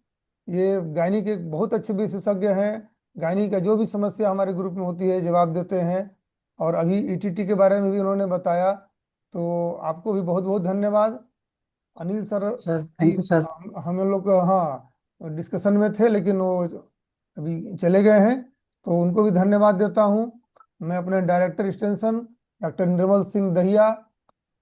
ये गायनी के बहुत अच्छे विशेषज्ञ हैं। गायनी का जो भी समस्या हमारे ग्रुप में होती है जवाब देते हैं। और अभी ईटीटी के बारे में भी उन्होंने बताया, तो आपको भी बहुत बहुत धन्यवाद। Anil sir thank you sir. हम लोग हाँ डिस्कशन में थे, लेकिन वो अभी चले गए हैं, तो उनको भी धन्यवाद देता हूँ। मैं अपने director extension doctor Nirmal Singh Dahiya,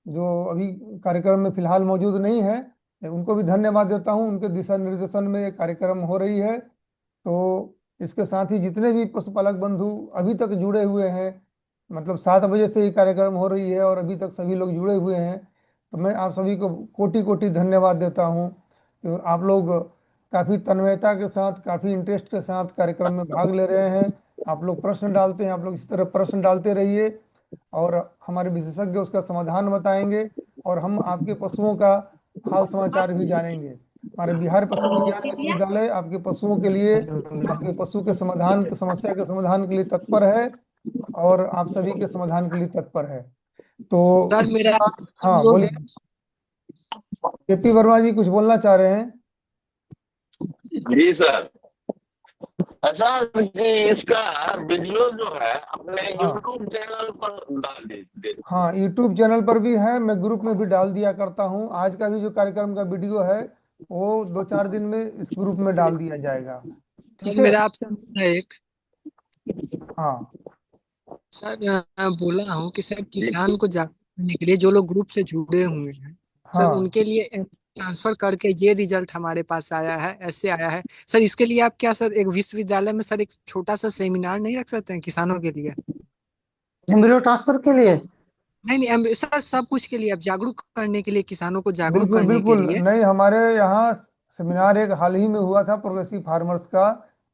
जो अभी कार्यक्रम में फिलहाल मौजूद नहीं है, उनको भी धन्यवाद देता हूँ। उनके दिशा निर्देशन में ये कार्यक्रम हो रही है। तो इसके साथ ही जितने भी पशुपालक बंधु अभी तक जुड़े हुए हैं, मतलब 7 बजे से ये कार्यक्रम हो रही है और अभी तक सभी लोग जुड़े हुए हैं, तो मैं आप सभी को कोटि कोटि धन्यवाद देता हूँ। तो आप लोग काफ़ी तन्मयता के साथ, काफ़ी इंटरेस्ट के साथ कार्यक्रम में भाग ले रहे हैं। आप लोग प्रश्न डालते हैं, आप लोग इस तरह प्रश्न डालते रहिए और हमारे विशेषज्ञ उसका समाधान बताएंगे, और हम आपके पशुओं का हाल समाचार भी जानेंगे। हमारे बिहार पशु विज्ञान विश्वविद्यालय आपके पशुओं के लिए, आपके पशु के समाधान, समस्या के समाधान के लिए तत्पर है, और आप सभी के समाधान के लिए तत्पर है। तो सर मेरा हाँ बोलिए, केपी वर्मा जी कुछ बोलना चाह रहे हैं? जी सर। ऐसा कि इसका वीडियो जो है अपने हाँ यूट्यूब चैनल पर डाल दे। हाँ, यूट्यूब चैनल पर भी है, मैं ग्रुप में भी डाल दिया करता हूँ। आज का भी जो कार्यक्रम का वीडियो है वो 2-4 दिन में इस ग्रुप में डाल दिया जाएगा। ठीक सर है। मेरा आपसे अनुरोध है एक। हाँ सर बोला हूँ कि सर किसान को जागरूक करने के लिए जो लोग ग्रुप से जुड़े हुए हैं सर हाँ, उनके लिए ट्रांसफर करके ये रिजल्ट हमारे पास आया है, ऐसे आया है। सर इसके लिए आप क्या सर एक विश्वविद्यालय में सर एक छोटा सा सेमिनार नहीं रख सकते हैं किसानों के लिए? एम्ब्रियो ट्रांसफर के लिए? नहीं नहीं सर सब कुछ के लिए, आप जागरूक करने के लिए, किसानों को जागरूक बिल्कुल करने के बिल्कुल। लिए। नहीं, हमारे यहाँ सेमिनार एक हाल ही में हुआ था प्रोग्रेसिव फार्मर्स का।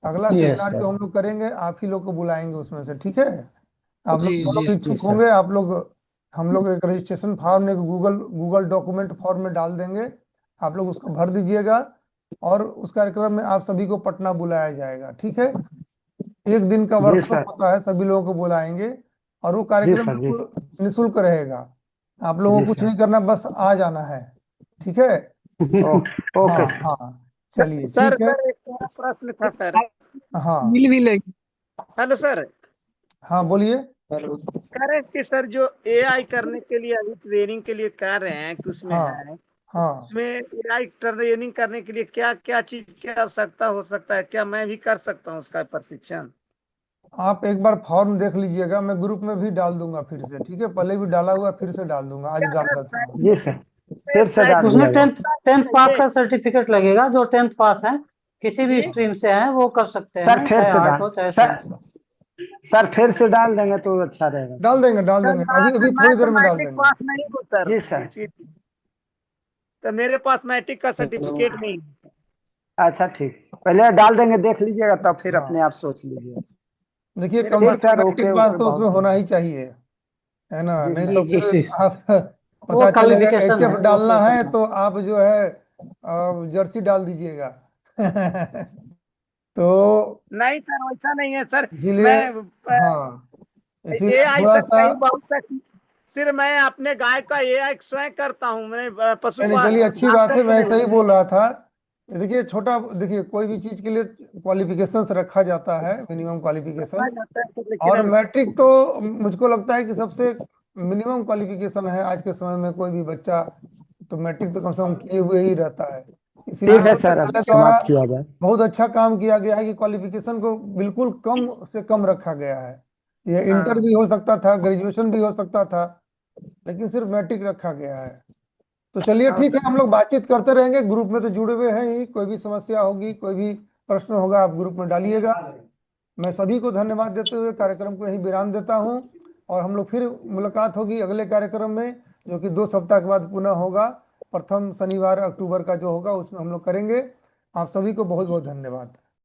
अगला यस सेमिनार सर। जो हम लोग करेंगे आप ही लोग को बुलाएंगे उसमें से। ठीक है। आप लोग जी जो जी लोग जी इच्छुक सर। होंगे, आप लोग, हम लोग एक रजिस्ट्रेशन फॉर्म, एक गूगल गूगल डॉक्यूमेंट फॉर्म में डाल देंगे। आप लोग उसको भर दीजिएगा और उस कार्यक्रम में आप सभी को पटना बुलाया जाएगा। ठीक है। 1 दिन का जी वर्कशॉप सर। होता है, सभी लोगों को बुलाएंगे और वो जी कार्यक्रम सर। जी बिल्कुल निःशुल्क रहेगा। आप लोगों जी को कुछ सर। नहीं करना, बस आ जाना है। ठीक है। हाँ ओके सर। हाँ, चलिए सर ठीक है। सर एक मेरा प्रश्न था सर। हाँ मिल भी लेंगे। Hello sir. हाँ, बोलिए। कह रहे हैं कि सर जो एआई करने के लिए अभी ट्रेनिंग के लिए कर रहे हैं कि उसमें हाँ है, हाँ, उसमें एआई ट्रेनिंग करने के लिए क्या क्या चीज की आवश्यकता हो सकता है? क्या मैं भी कर सकता हूँ उसका प्रशिक्षण? आप एक बार फॉर्म देख लीजिएगा, मैं ग्रुप में भी डाल दूंगा फिर से। ठीक है, पहले भी डाला हुआ है, फिर से डाल दूंगा, आज क्या डाल सर देता हूँ। जी सर। फिर से डाल उसमें दिया टेंथ जाए। टेंथ पास चाहिए? का सर्टिफिकेट लगेगा। जो 10th पास है, किसी भी जी स्ट्रीम से है, वो कर सकते सर हैं, फिर चाहे से आर्ट डाल हो चाहे सर साइंस हो। सर फिर से डाल देंगे तो अच्छा रहेगा डाल सर। देंगे, डाल सर देंगे, अभी अभी मैं थोड़ी तो देर में डाल मैट्रिक देंगे। पास नहीं हूँ सर। जी सर। इसी तो मेरे पास मैट्रिक का सर्टिफिकेट नहीं है। अच्छा ठीक, पहले डाल देंगे, देख लीजिएगा तब फिर अपने हाँ, आप सोच लीजिए। देखिए मेरे कम से ठीक पास कम सर, मैट्रिक ओके पास ओके, तो उसमें बहुत होना बहुत। ही चाहिए, है ना? जी नहीं सर। तो जी जी फिर जी। आप वो पता चलेगा क्वालिफिकेशन एचएफ है, वो डालना तो है करना। तो आप जो है जर्सी डाल दीजिएगा। तो नहीं सर, वैसा नहीं है सर। इसीलिए, मैं हाँ, इसीलिए एआई थोड़ा सर सा, कहीं बहुत तक सिर्फ मैं अपने गाय का एआई स्वयं करता हूँ। मैं नहीं नहीं, चलिए अच्छी बात डॉक्टर है, को मैं नहीं। सही बोल रहा था। देखिए छोटा, देखिए कोई भी चीज के लिए क्वालिफिकेशंस रखा जाता है, मिनिमम रखा क्वालिफिकेशन। जाता है तो, लेकिन और अब मैट्रिक तो मुझको लगता है कि सबसे मिनिमम क्वालिफिकेशन है आज के समय में। कोई भी बच्चा तो मैट्रिक तो कम से कम किए हुए ही रहता है। इसीलिए ठीक है सर, अब विश्वविद्यालय द्वारा समाप्त किया जाए। बहुत अच्छा काम किया गया है कि क्वालिफिकेशन को बिल्कुल कम से कम रखा गया है। ये इंटर हाँ। भी हो सकता था, ग्रेजुएशन भी हो सकता था, लेकिन सिर्फ मैट्रिक रखा गया है। तो चलिए और ठीक है, हम लोग बातचीत करते रहेंगे, ग्रुप में तो जुड़े हुए हैं ही। कोई भी समस्या होगी, कोई भी प्रश्न होगा, आप ग्रुप में डालिएगा। मैं सभी को धन्यवाद देते हुए कार्यक्रम को यहीं विराम देता हूं। और हम लोग फिर मुलाकात होगी अगले कार्यक्रम में, जो कि 2 सप्ताह के बाद पुनः होगा। प्रथम शनिवार अक्टूबर का जो होगा उसमें हम लोग करेंगे। आप सभी को बहुत बहुत धन्यवाद।